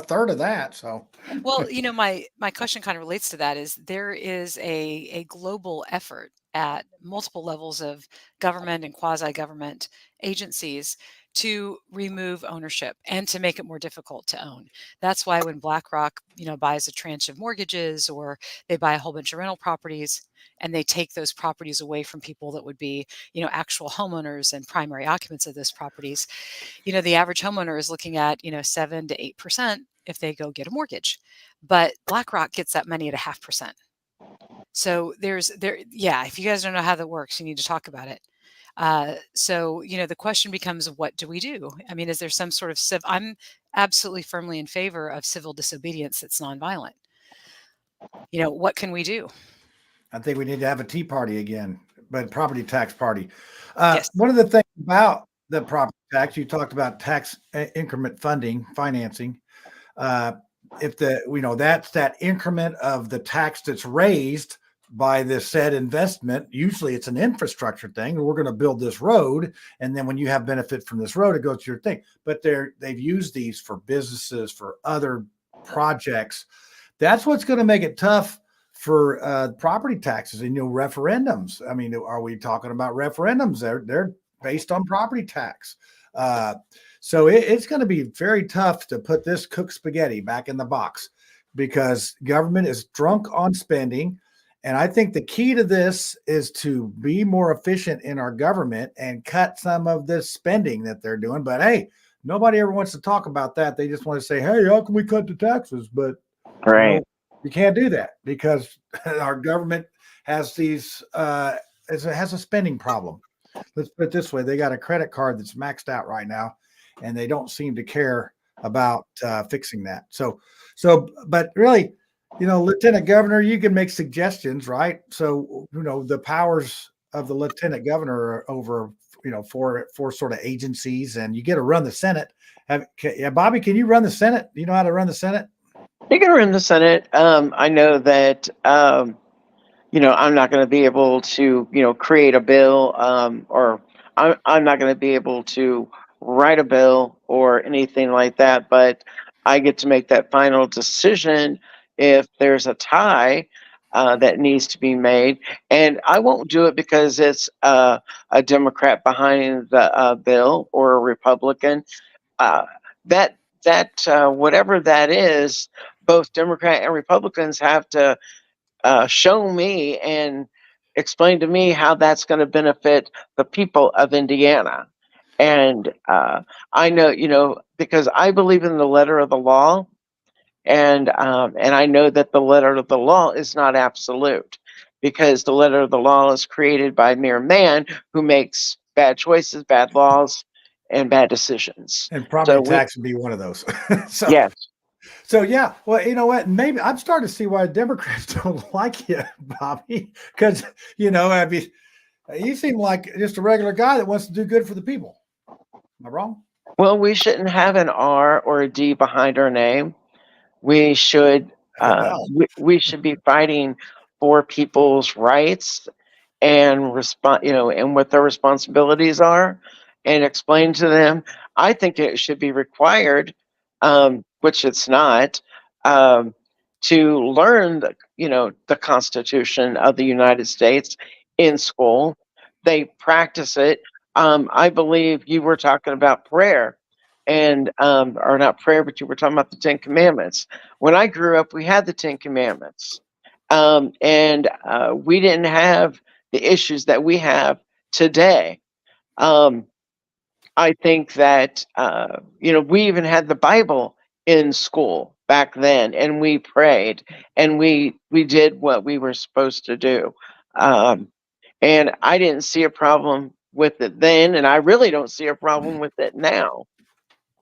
third of that. So well, my question kind of relates to that. Is there is a global effort at multiple levels of government and quasi-government agencies to remove ownership and to make it more difficult to own. That's why when BlackRock, buys a tranche of mortgages, or they buy a whole bunch of rental properties and they take those properties away from people that would be, actual homeowners and primary occupants of those properties, the average homeowner is looking at, 7 to 8% if they go get a mortgage. But BlackRock gets that money at 0.5%. So if you guys don't know how that works, you need to talk about it. So the question becomes, what do we do? I mean, is there some sort of I'm absolutely firmly in favor of civil disobedience that's nonviolent. What can we do? I think we need to have a tea party again, but property tax party. Yes. One of the things about the property tax, you talked about tax increment financing. If that's that increment of the tax that's raised by this said investment, usually it's an infrastructure thing. We're going to build this road, and then when you have benefit from this road, it goes to your thing. But they've used these for businesses, for other projects. That's what's going to make it tough for property taxes and referendums. I mean, are we talking about referendums? They're based on property tax. So it's going to be very tough to put this cooked spaghetti back in the box, because government is drunk on spending. And I think the key to this is to be more efficient in our government and cut some of this spending that they're doing. But hey, nobody ever wants to talk about that. They just want to say, hey, how can we cut the taxes? But you can't do that, because our government has these has a spending problem. Let's put it this way: they got a credit card that's maxed out right now, and they don't seem to care about fixing that. But really, Lieutenant Governor, you can make suggestions, right? So the powers of the Lieutenant Governor are over four sort of agencies, and you get to run the Senate. Bobby, can you run the Senate? Do you know how to run the Senate? You can run the Senate. I know that I'm not going to be able to create a bill, or I'm not going to be able to write a bill or anything like that. But I get to make that final decision if there's a tie that needs to be made, and I won't do it because it's a Democrat behind the bill or a Republican. That whatever that is, both Democrat and Republicans have to show me and explain to me how that's going to benefit the people of Indiana. And I know, because I believe in the letter of the law, and I know that the letter of the law is not absolute, because the letter of the law is created by mere man who makes bad choices, bad laws, and bad decisions. And property tax would be one of those. Yes. So yeah, well, you know what? Maybe I'm starting to see why Democrats don't like you, Bobby, because you seem like just a regular guy that wants to do good for the people. Am I wrong? Well, we shouldn't have an R or a D behind our name. We should we should be fighting for people's rights and and what their responsibilities are, and explain to them. I think it should be required, which it's not, to learn the Constitution of the United States in school. They practice it. I believe you were talking about prayer, and or not prayer, but you were talking about the Ten Commandments. When I grew up, we had the Ten Commandments, and we didn't have the issues that we have today. I think that we even had the Bible in school back then, and we prayed, and we did what we were supposed to do, and I didn't see a problem with it then, and I really don't see a problem with it now.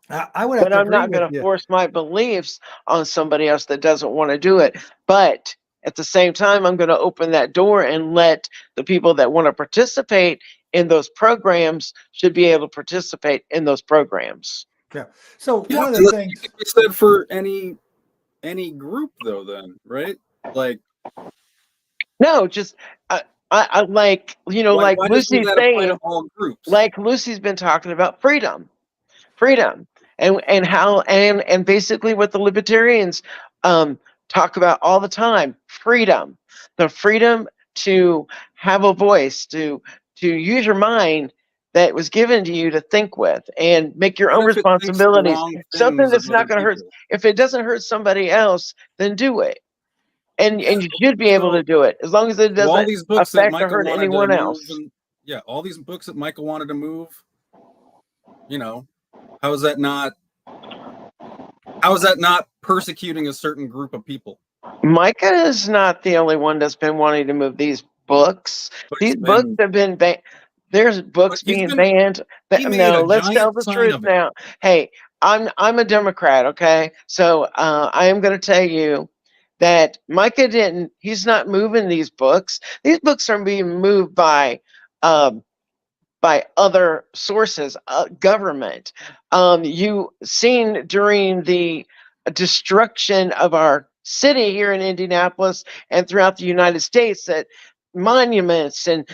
I would have But to I'm agree not with going to you. force my beliefs on somebody else that doesn't want to do it. But at the same time, I'm going to open that door and let the people that want to participate in those programs should be able to participate in those programs. Yeah. So Yeah, one of the things you said for any group though, then, right? Like, No, just I like like why doesn't Lucy's that apply to saying, all groups? like Lucy's been talking about freedom, and how and basically what the libertarians talk about all the time: freedom, the freedom to have a voice, to use your mind that was given to you to think with and make your own What if it thinks the responsibilities. wrong Something things of that's other not going to hurt. people? If it doesn't hurt somebody else, then do it. And Yeah. you should be able to do it as long as it So all doesn't these books that affect or Micah hurt wanted to anyone move, else. and all these books that Micah wanted to move, how is that not persecuting a certain group of people? Micah is not the only one that's been wanting to move these books. These books have been banned. There's books being banned. No, let's tell the truth now. Hey, I'm a Democrat, okay? So I am going to tell you that Micah didn't. He's not moving these books. These books are being moved by other sources, government. You seen during the destruction of our city here in Indianapolis and throughout the United States that monuments and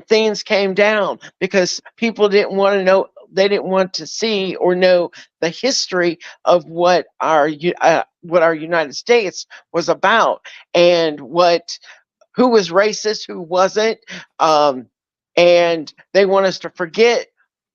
things came down because people didn't want to know. They didn't want to see or know the history of what our United States was about, and who was racist, who wasn't. And they want us to forget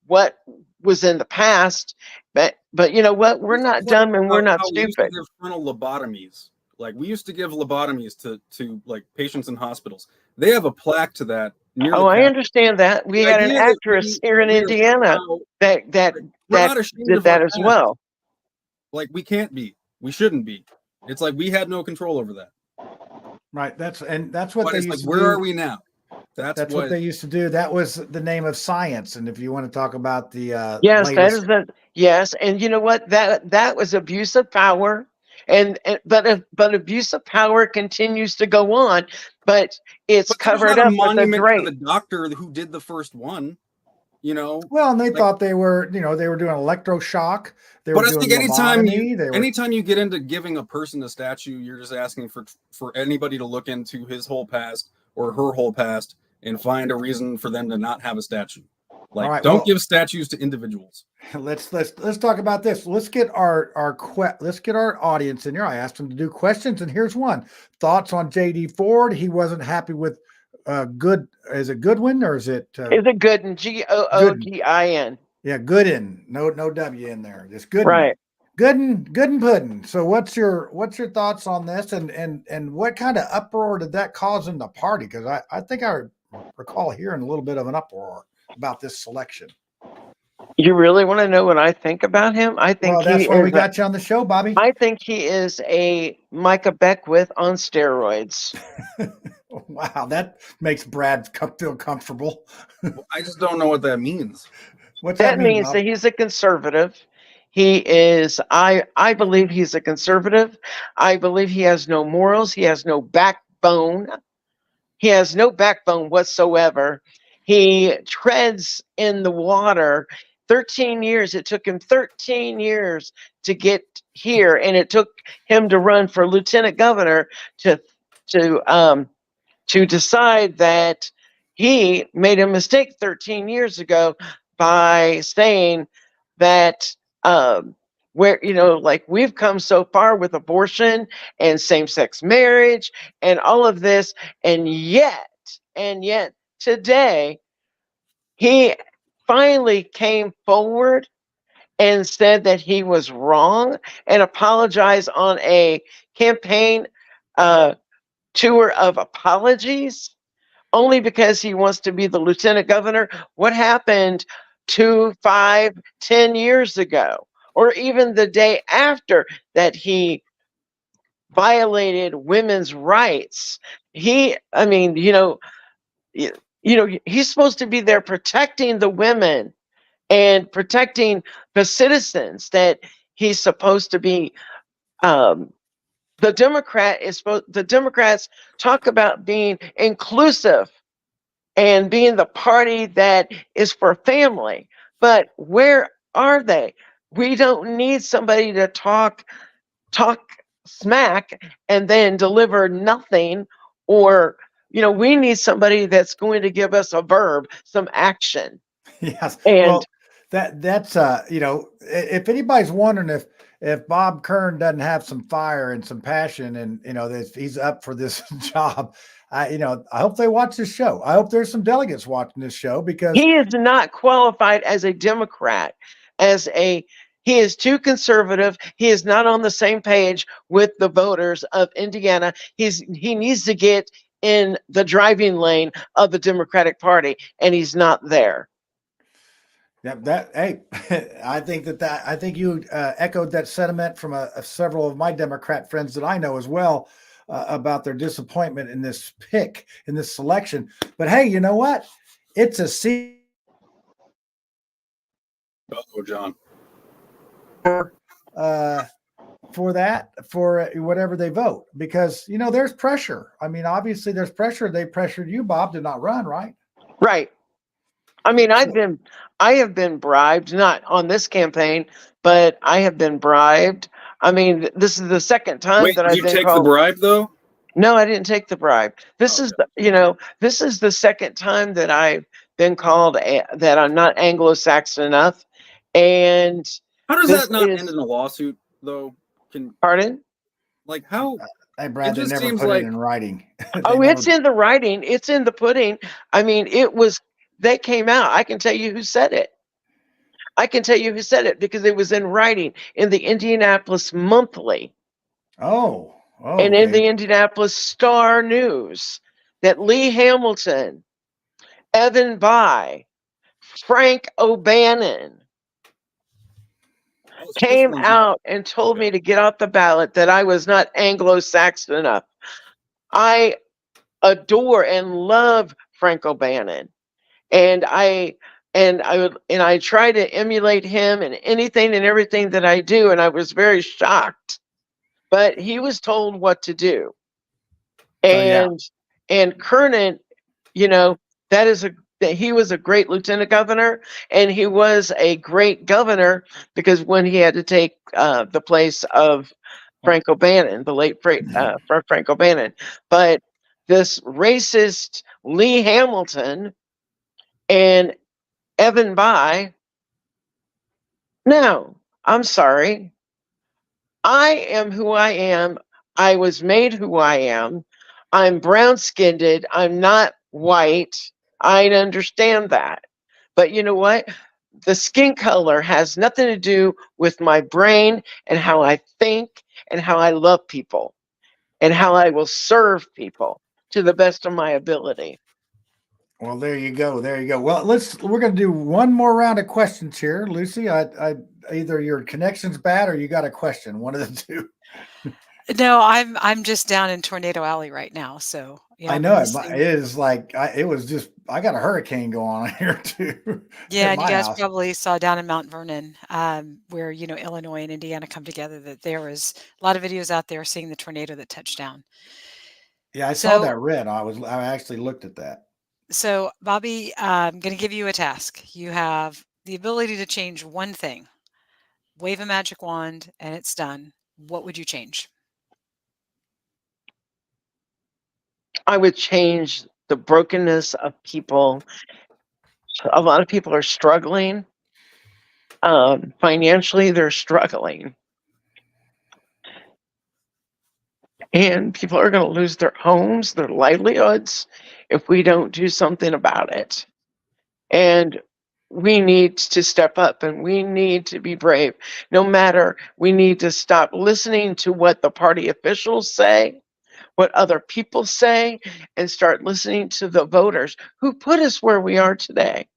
what was in the past. But you know what? We're not dumb and we're not We used to stupid. give frontal lobotomies. Like, we used to give lobotomies to like patients in hospitals. They have a plaque to that near the Oh, I Capitol. understand that. We had an idea that actress here in we are Indiana somehow- that we're not ashamed did of our that as past. well. Like, we can't be. We shouldn't be. It's like we had no control over that. Right. That's what But they it's used like, to where do. are we now? That's what they used to do. That was the name of science. And if you want to talk about the Yes, that latest, is the yes, and you know what? That was abuse of power, but abuse of power continues to go on, but it's But there's covered not a up with a monument to drape. the doctor who did the first one. You know, Well, and they like, thought they were, they were doing electroshock. They but were I doing think lobotomy. anytime you get into giving a person a statue, you're just asking for anybody to look into his whole past or her whole past and find a reason for them to not have a statue. Like, right, don't give statues to individuals. Let's talk about this. Let's get our audience in here. I asked them to do questions, and here's one: thoughts on J.D. Ford. He wasn't happy with good. Is it Goodwin or is it? Is it Gooden? Googin. Yeah, Gooden. No W in there. Just Gooden. Right. Gooden pudding. So what's your thoughts on this, and what kind of uproar did that cause in the party? Because I think I recall hearing a little bit of an uproar about this selection. You really want to know what I think about him? I think that's why we got you on the show, Bobby. I think he is a Micah Beckwith on steroids. Wow, that makes Brad feel comfortable. I just don't know what that means. What's that mean, means Bob? that he's a conservative. He is, I believe he's a conservative. I believe he has no morals. He has no backbone. He has no backbone whatsoever. He treads in the water. 13 years. It took him 13 years to get here, and it took him to run for lieutenant governor to decide that he made a mistake 13 years ago by saying that where, like, we've come so far with abortion and same-sex marriage and all of this, and yet today he finally came forward and said that he was wrong and apologized on a campaign tour of apologies, only because he wants to be the lieutenant governor. What happened 2, 5, 10 years ago, or even the day after that he violated women's rights? He's supposed to be there protecting the women and protecting the citizens that he's supposed to be. The Democrats talk about being inclusive and being the party that is for family, but where are they? We don't need somebody to talk smack and then deliver nothing, or we need somebody that's going to give us a verb, some action. Yes. And well, that's if anybody's wondering if Bob Kern doesn't have some fire and some passion, and that he's up for this job, I hope they watch this show. I hope there's some delegates watching this show, because he is not qualified as a Democrat. He is too conservative. He is not on the same page with the voters of Indiana. He needs to get in the driving lane of the Democratic Party, and he's not there. Yeah, hey, I think you echoed that sentiment from several of my Democrat friends that I know as well, about their disappointment in this pick, in this selection. But hey, you know what? It's a John. For whatever they vote, because there's pressure. I mean, obviously there's pressure. They pressured you, Bob, to not run, right? Right. I mean, I have been bribed, not on this campaign, but I have been bribed. I mean, this is the second time that I've been called. Did you take the bribe though? No, I didn't take the bribe. This is the second time that I've been called that I'm not Anglo-Saxon enough. And how does that not end in a lawsuit, though? Pardon? Like, how? Hey, Brad, they never put it in writing. It's in the writing. It's in the pudding. I mean, they came out. I can tell you who said it. Because it was in writing in the Indianapolis Monthly. Oh, and in the Indianapolis Star News, that Lee Hamilton, Evan Bayh, Frank O'Bannon came out and told me to get off the ballot, that I was not Anglo-Saxon enough. I adore and love Frank O'Bannon, and I try to emulate him in anything and everything that I do, and I was very shocked. But he was told what to do. And Kern, that that he was a great lieutenant governor, and he was a great governor because when he had to take the place of Frank O'Bannon, the late Frank O'Bannon. But this racist Lee Hamilton and Evan Bayh, no, I'm sorry. I am who I am. I was made who I am. I'm brown skinned. I'm not white. I understand that. But you know what? The skin color has nothing to do with my brain and how I think and how I love people and how I will serve people to the best of my ability. Well, there you go. There you go. Well, we're going to do one more round of questions here, Lucy. I either your connection's bad or you got a question, one of the two. No, I'm just down in Tornado Alley right now. So yeah, I know it is like it was just I got a hurricane going on here too. Yeah, at and you my guys house. probably saw down in Mount Vernon, where Illinois and Indiana come together, that there was a lot of videos out there seeing the tornado that touched down. Yeah, I saw So that red. I actually looked at that. So, Bobby, I'm going to give you a task. You have the ability to change one thing. Wave a magic wand and it's done. What would you change? I would change the brokenness of people. A lot of people are struggling. Financially, they're struggling. And people are going to lose their homes, their livelihoods, if we don't do something about it. And we need to step up and we need to be brave. No matter, we need to stop listening to what the party officials say, what other people say, and start listening to the voters who put us where we are today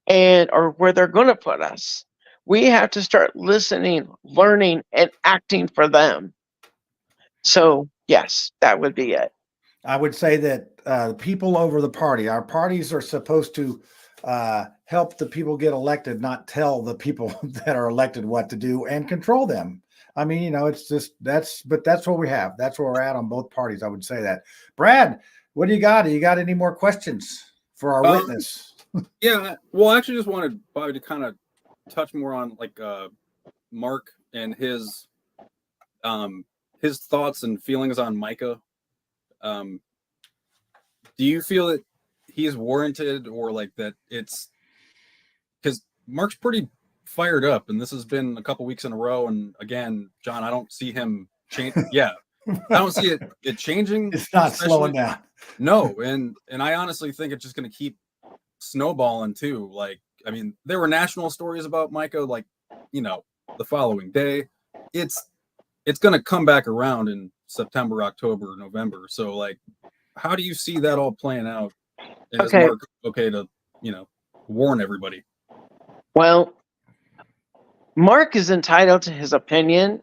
or where they're going to put us. We have to start listening, learning, and acting for them. So, yes, that would be it. I would say that people over the party, our parties are supposed to help the people get elected, not tell the people that are elected what to do and control them. I mean, it's just that's what we have. That's where we're at on both parties. I would say that. Brad, what do you got? You got any more questions for our witness? Yeah, well, I actually just wanted Bobby to kind of touch more on like Mark and his thoughts and feelings on Micah. Do you feel that he's warranted, or like that it's because Mark's pretty fired up, and this has been a couple weeks in a row, and again, John, I don't see him change. Yeah, I don't see it changing. It's not slowing down. No, and I honestly think it's just going to keep snowballing too. Like, I mean, there were national stories about Micah, like, the following day. It's going to come back around in September, October, November. So, like, how do you see that all playing out? And is Mark okay to, warn everybody? Well, Mark is entitled to his opinion,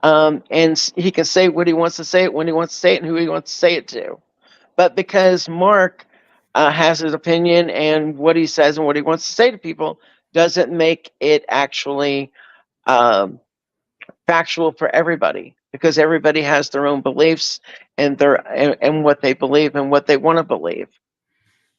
and he can say what he wants to say it when he wants to say it and who he wants to say it to. But because Mark has his opinion and what he says and what he wants to say to people doesn't make it actually factual for everybody, because everybody has their own beliefs and what they believe and what they want to believe.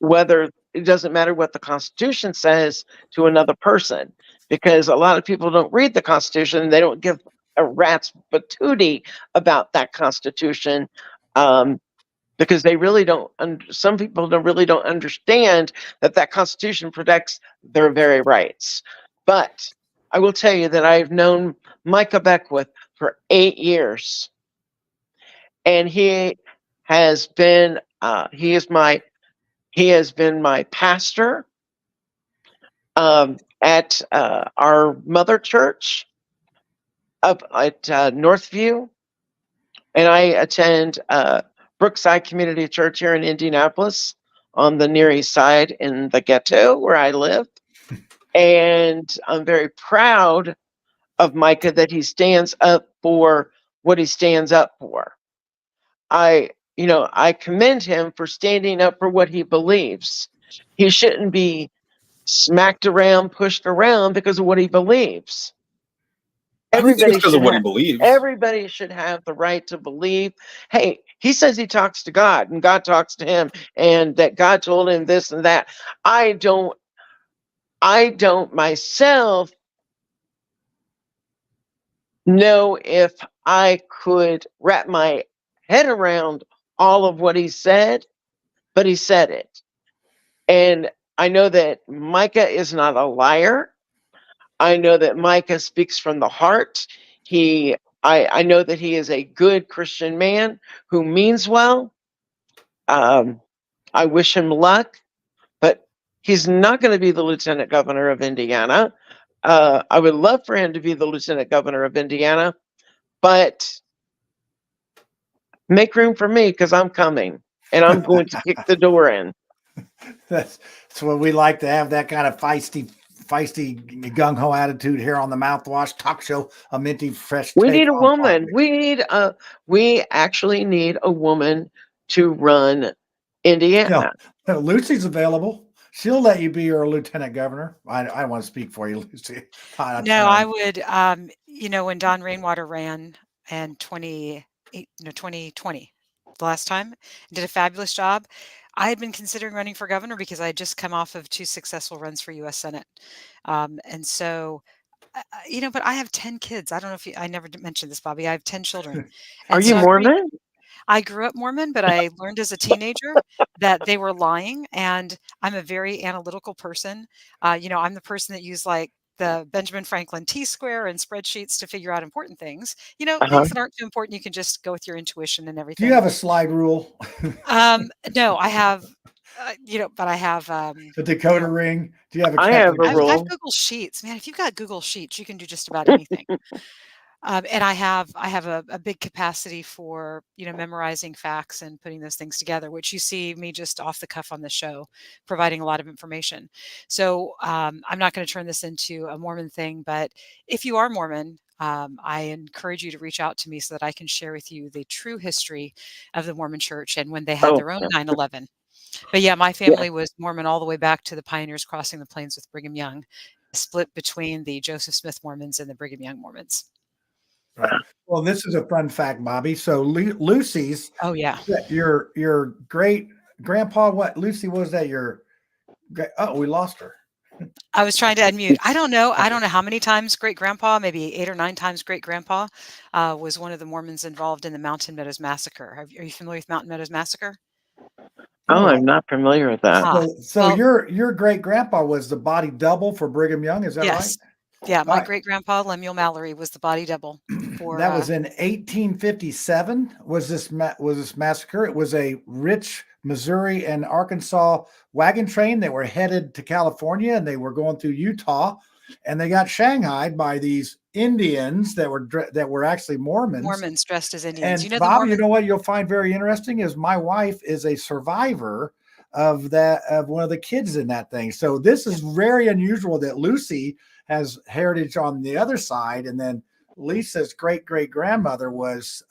Whether it doesn't matter what the Constitution says to another person, because a lot of people don't read the Constitution and they don't give a rat's patootie about that Constitution, because they really don't. Some people really don't understand that Constitution protects their very rights. But I will tell you that I've known Micah Beckwith for 8 years, and he has been my pastor at our mother church up at Northview, and I attend Brookside Community Church here in Indianapolis on the Near East Side in the ghetto where I live. And I'm very proud of Micah that he stands up for what he stands up for. I commend him for standing up for what he believes. He shouldn't be smacked around, pushed around because of what he believes. I think Everybody it's because should of what he have, believes. everybody should have the right to believe. Hey, he says he talks to God and God talks to him, and that God told him this and that. I don't myself know if I could wrap my head around all of what he said, but he said it. And I know that Micah is not a liar. I know that Micah speaks from the heart. I know that he is a good Christian man who means well. I wish him luck, but he's not going to be the lieutenant governor of Indiana. I would love for him to be the lieutenant governor of Indiana, but make room for me because I'm coming and I'm going to kick the door in. That's what we like to have, that kind of feisty gung ho attitude here on the Mouthwash Talk Show. A minty fresh. We take need a on woman. politics. We actually need a woman to run Indiana. No, Lucy's available. She'll let you be your lieutenant governor. I want to speak for you, Lucy. No, I would, when Don Rainwater ran in 2020, the last time, did a fabulous job. I had been considering running for governor because I had just come off of 2 successful runs for US Senate. And so, but I have 10 kids. I don't know if I never mentioned this, Bobby. I have 10 children. Are And you so Mormon? I grew up Mormon, but I learned as a teenager that they were lying. And I'm a very analytical person. I'm the person that used like the Benjamin Franklin T-square and spreadsheets to figure out important things. Uh-huh. Things that aren't too important, you can just go with your intuition and Do everything. you have a slide rule? No, I have, but I have A decoder ring? Do you have a I have a I have rule. Google Sheets. Man, if you've got Google Sheets, you can do just about anything. And I have a big capacity for memorizing facts and putting those things together, which you see me just off the cuff on the show, providing a lot of information. So I'm not going to turn this into a Mormon thing, but if you are Mormon, I encourage you to reach out to me so that I can share with you the true history of the Mormon Church and when they had their own 9/11. But yeah, my family was Mormon all the way back to the pioneers crossing the plains with Brigham Young, split between the Joseph Smith Mormons and the Brigham Young Mormons. Right. Well, this is a fun fact, Bobby. So Lucy's. Oh yeah. Your great grandpa. What Lucy was that? We lost her. I was trying to unmute. I don't know how many times great grandpa, maybe 8 or 9 times great grandpa, was one of the Mormons involved in the Mountain Meadows Massacre. Are you familiar with Mountain Meadows Massacre? Oh, I'm not familiar with that. So your great grandpa was the body double for Brigham Young. Is that right? Yeah, my great grandpa Lemuel Mallory was the body double for. That was in 1857. Was this massacre? It was a rich Missouri and Arkansas wagon train that were headed to California, and they were going through Utah, and they got shanghaied by these Indians that were actually Mormons. Mormons dressed as Indians. And Bob, you know what you'll find very interesting is my wife is a survivor of one of the kids in that thing. So this is very unusual that Lucy has heritage on the other side, and then Lisa's great grandmother was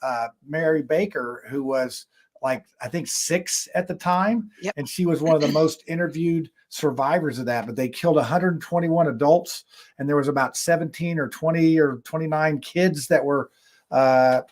Mary Baker, who was like I think 6 at the time, and she was one of the most interviewed survivors of that. But they killed 121 adults, and there was about 17 or 20 or 29 kids that were that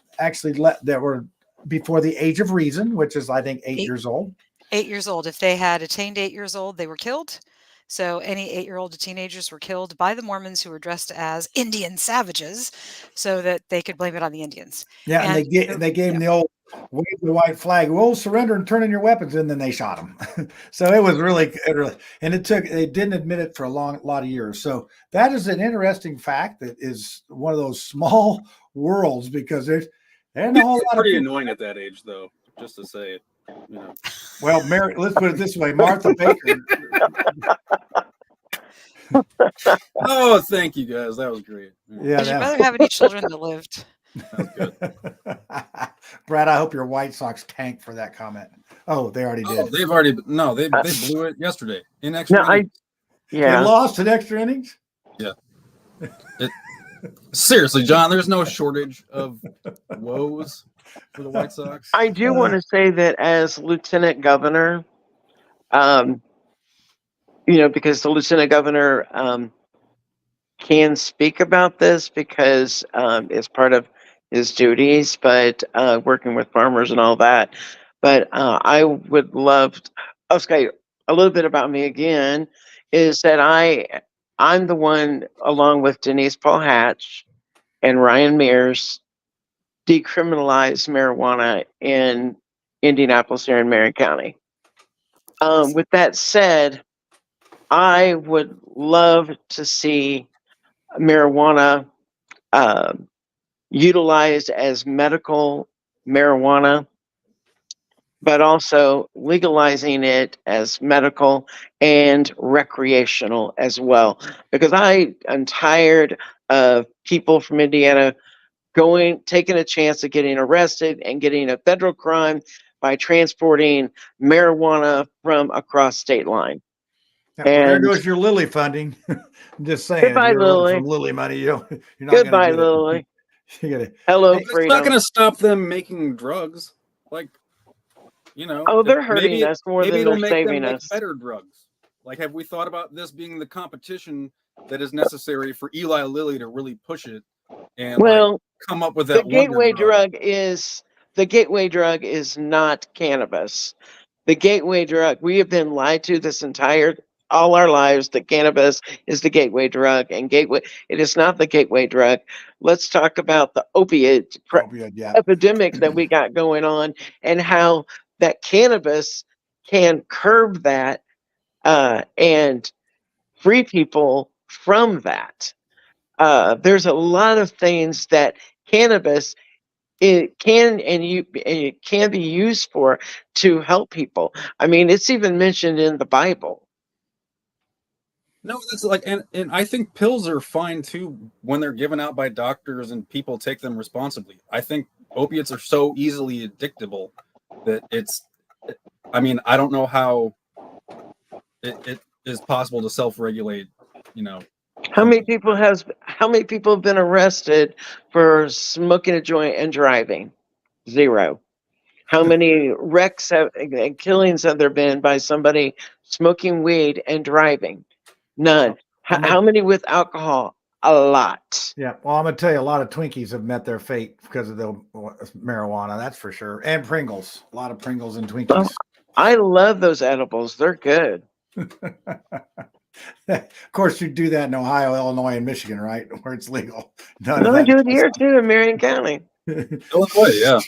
were before the age of reason, which is I think 8 years old. 8 years old. If they had attained 8 years old, they were killed. So any 8-year-old teenagers were killed by the Mormons who were dressed as Indian savages so that they could blame it on the Indians. Yeah, and they gave them the old wave the white flag, well, surrender and turn in your weapons, and then they shot them. So it was really, and they didn't admit it for a lot of years. So that is an interesting fact that is one of those small worlds because there's a whole lot pretty of annoying at that age, though, just to say it. Well, Mary, let's put it this way, Martha Baker. Oh, thank you guys. That was great. Yeah, did your mother have any children that lived? That's good. Brad, I hope your White Sox tank for that comment. Oh, they already did. They blew it yesterday in extra innings. They lost in extra innings? Yeah. Seriously, John, there's no shortage of woes for the White Sox. I do want to say that as lieutenant governor, because the lieutenant governor can speak about this because it's part of his duties, but working with farmers and all that. But I would love, okay, a little bit about me again is that I'm the one, along with Denise Paul Hatch and Ryan Mears, decriminalized marijuana in Indianapolis here in Marion County. With that said, I would love to see marijuana utilized as medical marijuana, but also legalizing it as medical and recreational as well. Because I am tired of people from Indiana taking a chance of getting arrested and getting a federal crime by transporting marijuana from across state line. Yeah, well, there And goes your Lilly funding. I'm just saying, if goodbye, you're voting Lily. from Lilly money, you're not going Goodbye, to get it. Lily. You gotta, Hello, hey, It's freedom. not going to stop them making drugs. Like, you know, Oh, they're hurting us more maybe than it'll they're make saving them make us. better drugs. Like, have we thought about this being the competition that is necessary for Eli Lilly to really push it and like come up with that the gateway drug? the gateway drug is not cannabis. The gateway drug, we have been lied to all our lives that cannabis is the gateway drug, and it is not the gateway drug. Let's talk about the opiate epidemic that we got going on, and how that cannabis can curb that and free people from that. There's a lot of things that cannabis it can be used for to help people. I mean, it's even mentioned in the Bible. No, that's like, and I think pills are fine too when they're given out by doctors and people take them responsibly. I think opiates are so easily addictable that I mean, I don't know how it is possible to self-regulate, you know. How many people have been arrested for smoking a joint and driving? 0. How many wrecks and killings have there been by somebody smoking weed and driving? None. How many with alcohol? A lot. Yeah, well, I'm gonna tell you, a lot of Twinkies have met their fate because of the marijuana. That's for sure, and Pringles. A lot of Pringles and Twinkies. I love those edibles. They're good. Of course, you do that in Ohio, Illinois, and Michigan, right, where it's legal. No, I do it here too in Marion County. Illinois, yeah.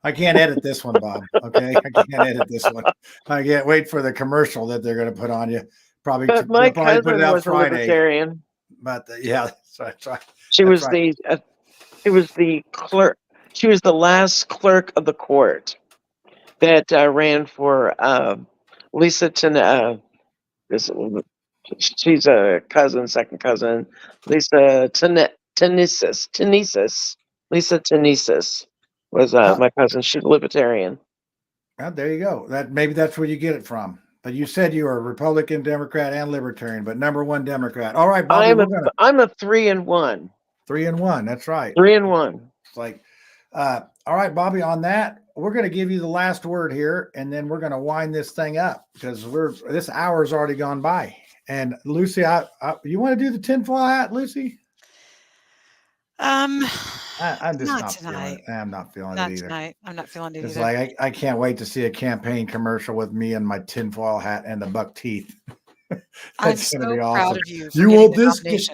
I can't edit this one, Bob. Okay, I can't edit this one. I can't wait for the commercial that they're going to put on you. But my cousin was a libertarian. But yeah, that's right. She was the clerk. She was the last clerk of the court that ran for Lisa she's a second cousin. Lisa Tenesis. Lisa Tenesis was my cousin. She's a libertarian. Well, there you go. Maybe that's where you get it from. But you said you were a Republican, Democrat, and Libertarian, but number one Democrat. All right, Bobby, I'm a 3-in-1. 3-in-1. That's right. 3-in-1. It's like, all right, Bobby. On that, we're going to give you the last word here, and then we're going to wind this thing up because this hour's already gone by. And Lucy, you want to do the tinfoil hat, Lucy? I'm just not feeling it. I'm not feeling it either. Tonight. I'm not feeling it it's either. Like I can't wait to see a campaign commercial with me and my tinfoil hat and the buck teeth. I'm so be proud awesome. of you. You want this?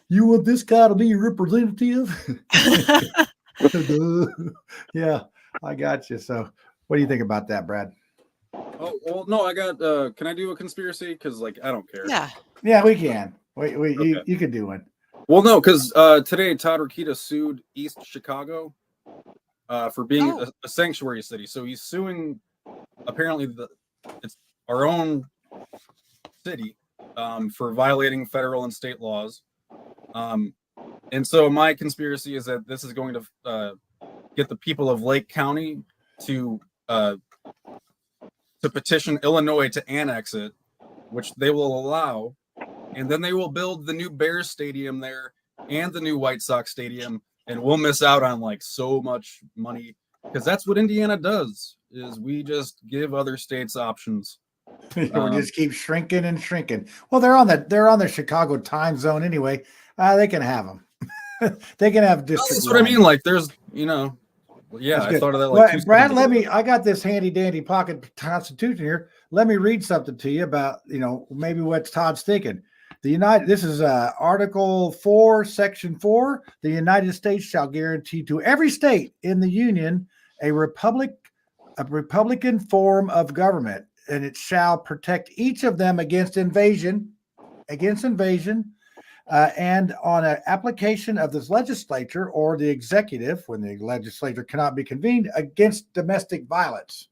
You want this guy to be your representative? Yeah, I got you. So, what do you think about that, Brad? Oh well, no, I got. Can I do a conspiracy? Because like I don't care. Yeah, we can. Okay. You could do one. Well, no, because today Todd Rokita sued East Chicago for being a sanctuary city. So he's suing apparently it's our own city for violating federal and state laws. And so my conspiracy is that this is going to get the people of Lake County to petition Illinois to annex it, which they will allow. And then they will build the new Bears stadium there and the new White Sox stadium. And we'll miss out on like so much money because that's what Indiana does is we just give other states options. We just keep shrinking and shrinking. Well, they're on the Chicago time zone anyway. They can have them. They can have district. That's what I mean. Like, there's, yeah, I thought of that like well, Brad, I got this handy dandy pocket constitution here. Let me read something to you about, maybe what Todd's thinking. This is Article 4, Section 4. The United States shall guarantee to every state in the Union a Republican form of government, and it shall protect each of them against invasion, and on an application of this legislature or the executive, when the legislature cannot be convened, against domestic violence.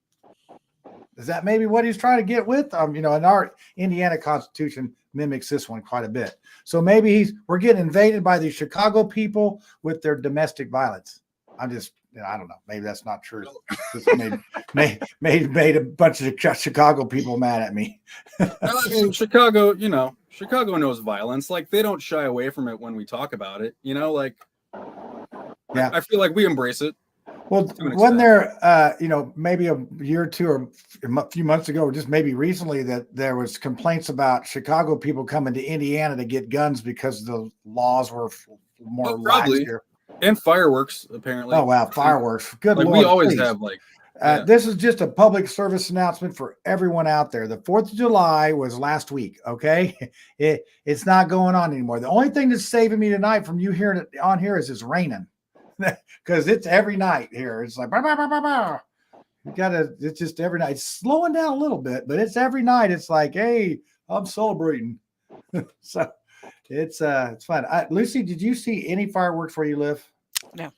Is that maybe what he's trying to get with? And our Indiana Constitution mimics this one quite a bit. So maybe we're getting invaded by the Chicago people with their domestic violence. I don't know. Maybe that's not true. This made a bunch of Chicago people mad at me. I mean, Chicago knows violence. Like, they don't shy away from it when we talk about it. Like, yeah, I feel like we embrace it. Well, when there, maybe a year or two or a few months ago, or just maybe recently, that there was complaints about Chicago people coming to Indiana to get guns because the laws were more lax here. And fireworks, apparently. Oh, wow. Fireworks. Good Lord. We always please. have, like, this is just a public service announcement for everyone out there. The 4th of July was last week. Okay. It's not going on anymore. The only thing that's saving me tonight from you hearing it on here is it's raining. Because it's every night here. It's like, bah, bah, bah, bah, bah. It's just every night. It's slowing down a little bit, but it's every night. It's like, hey, I'm celebrating. So it's fun. Lucy, did you see any fireworks where you live? No.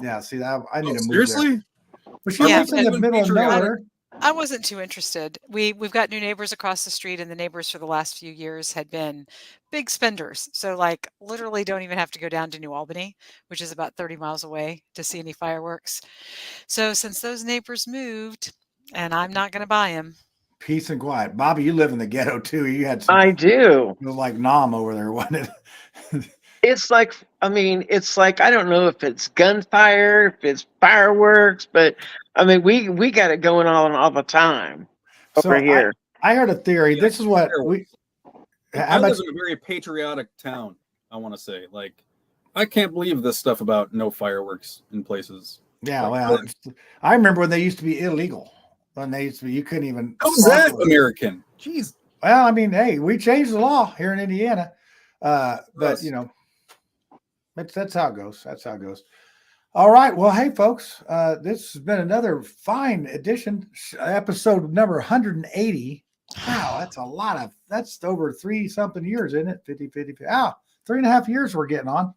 Yeah, see, I need to move seriously? there. Well, she lives in the middle of nowhere. I wasn't too interested. We've got new neighbors across the street, and the neighbors for the last few years had been big spenders. So, like, literally don't even have to go down to New Albany, which is about 30 miles away, to see any fireworks. So since those neighbors moved, and I'm not going to buy them. Peace and quiet. Bobby, you live in the ghetto too. You had I do. It was like Nam over there, wasn't it? It's like, I don't know if it's gunfire, if it's fireworks, but we got it going on all the time over here. I heard a theory. Yeah, this is what I live in a very patriotic town, I want to say. Like, I can't believe this stuff about no fireworks in places. Yeah, well, I remember when they used to be illegal. When they used to be, you couldn't even. How's that American? Jeez. Well, hey, we changed the law here in Indiana. But that's how it goes. That's how it goes. All right. Well, hey, folks, this has been another fine edition, episode number 180. Wow, that's over 3-something years, isn't it? 50. 3.5 years we're getting on.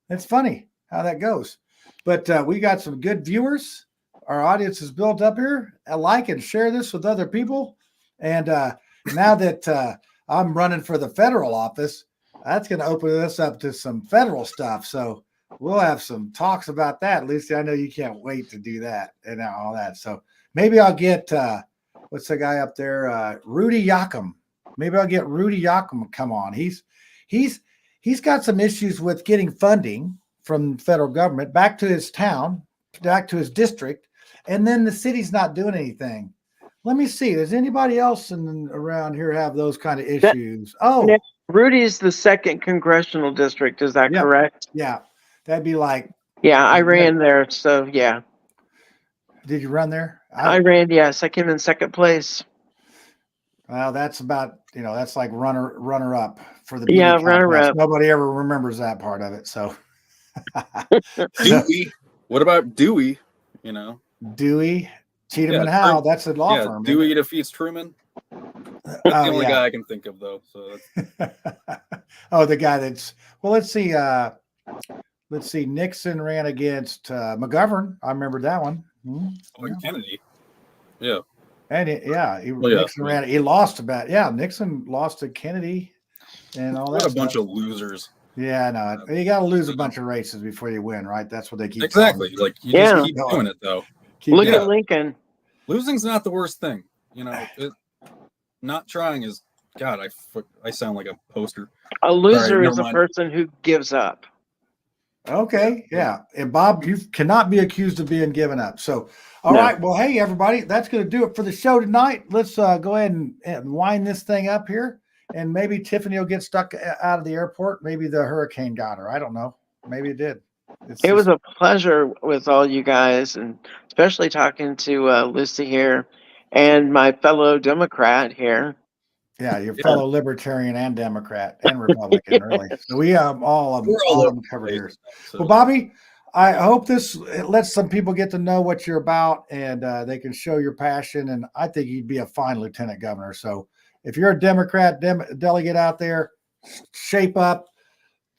It's funny how that goes. But we got some good viewers. Our audience is built up here. Like and share this with other people. And now that I'm running for the federal office, that's going to open us up to some federal stuff. So we'll have some talks about that. Lucy, I know you can't wait to do that and all that. So maybe I'll get, what's the guy up there? Rudy Yakum. Maybe I'll get Rudy Yakum to come on. He's got some issues with getting funding from the federal government back to his town, back to his district, and then the city's not doing anything. Let me see. Does anybody else around here have those kind of issues? Rudy's the 2nd congressional district. Is that correct? Yeah. That'd be like. Yeah, I ran there. So, yeah. Did you run there? I ran, yes. I came in 2nd place. Well, that's about, that's like runner up for the. Yeah, runner up. Nobody ever remembers that part of it. So. Dewey. What about Dewey? Dewey, Cheatham and Howe. That's a law firm. Dewey defeats Truman. That's the only guy I can think of, though. So. The guy that's. Well, let's see. Let's see. Nixon ran against McGovern. I remember that one. Kennedy. Yeah. And Nixon ran. He lost about. Yeah, Nixon lost to Kennedy, and all that. What a bunch of losers. Yeah, no, you got to lose a bunch of races before you win, right? That's what they keep. Exactly. Like you just keep doing it, though. Look at Lincoln. Losing's not the worst thing. Not trying is. God, I sound like a poster. A loser is a person who gives up. Okay, yeah. And Bob, you cannot be accused of being given up. So, all right. Well, hey, everybody, that's going to do it for the show tonight. Let's go ahead and wind this thing up here. And maybe Tiffany will get stuck out of the airport. Maybe the hurricane got her. I don't know. Maybe it did. It was a pleasure with all you guys, and especially talking to Lucy here and my fellow Democrat here. Yeah, your fellow libertarian and Democrat and Republican, Yes. really. So we have all of them covered here. So, Well, Bobby, I hope this lets some people get to know what you're about, and they can show your passion. And I think you'd be a fine lieutenant governor. So if you're a Democrat delegate out there, shape up,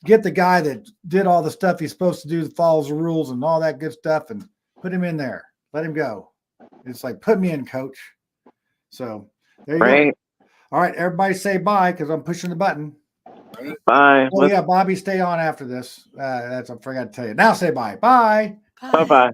get the guy that did all the stuff he's supposed to do, follows the rules and all that good stuff, and put him in there. Let him go. It's like, put me in, coach. So there you go. All right, everybody say bye because I'm pushing the button. Bye. Oh, yeah, Bobby, stay on after this. I forgot to tell you. Now say bye. Bye. Bye-bye.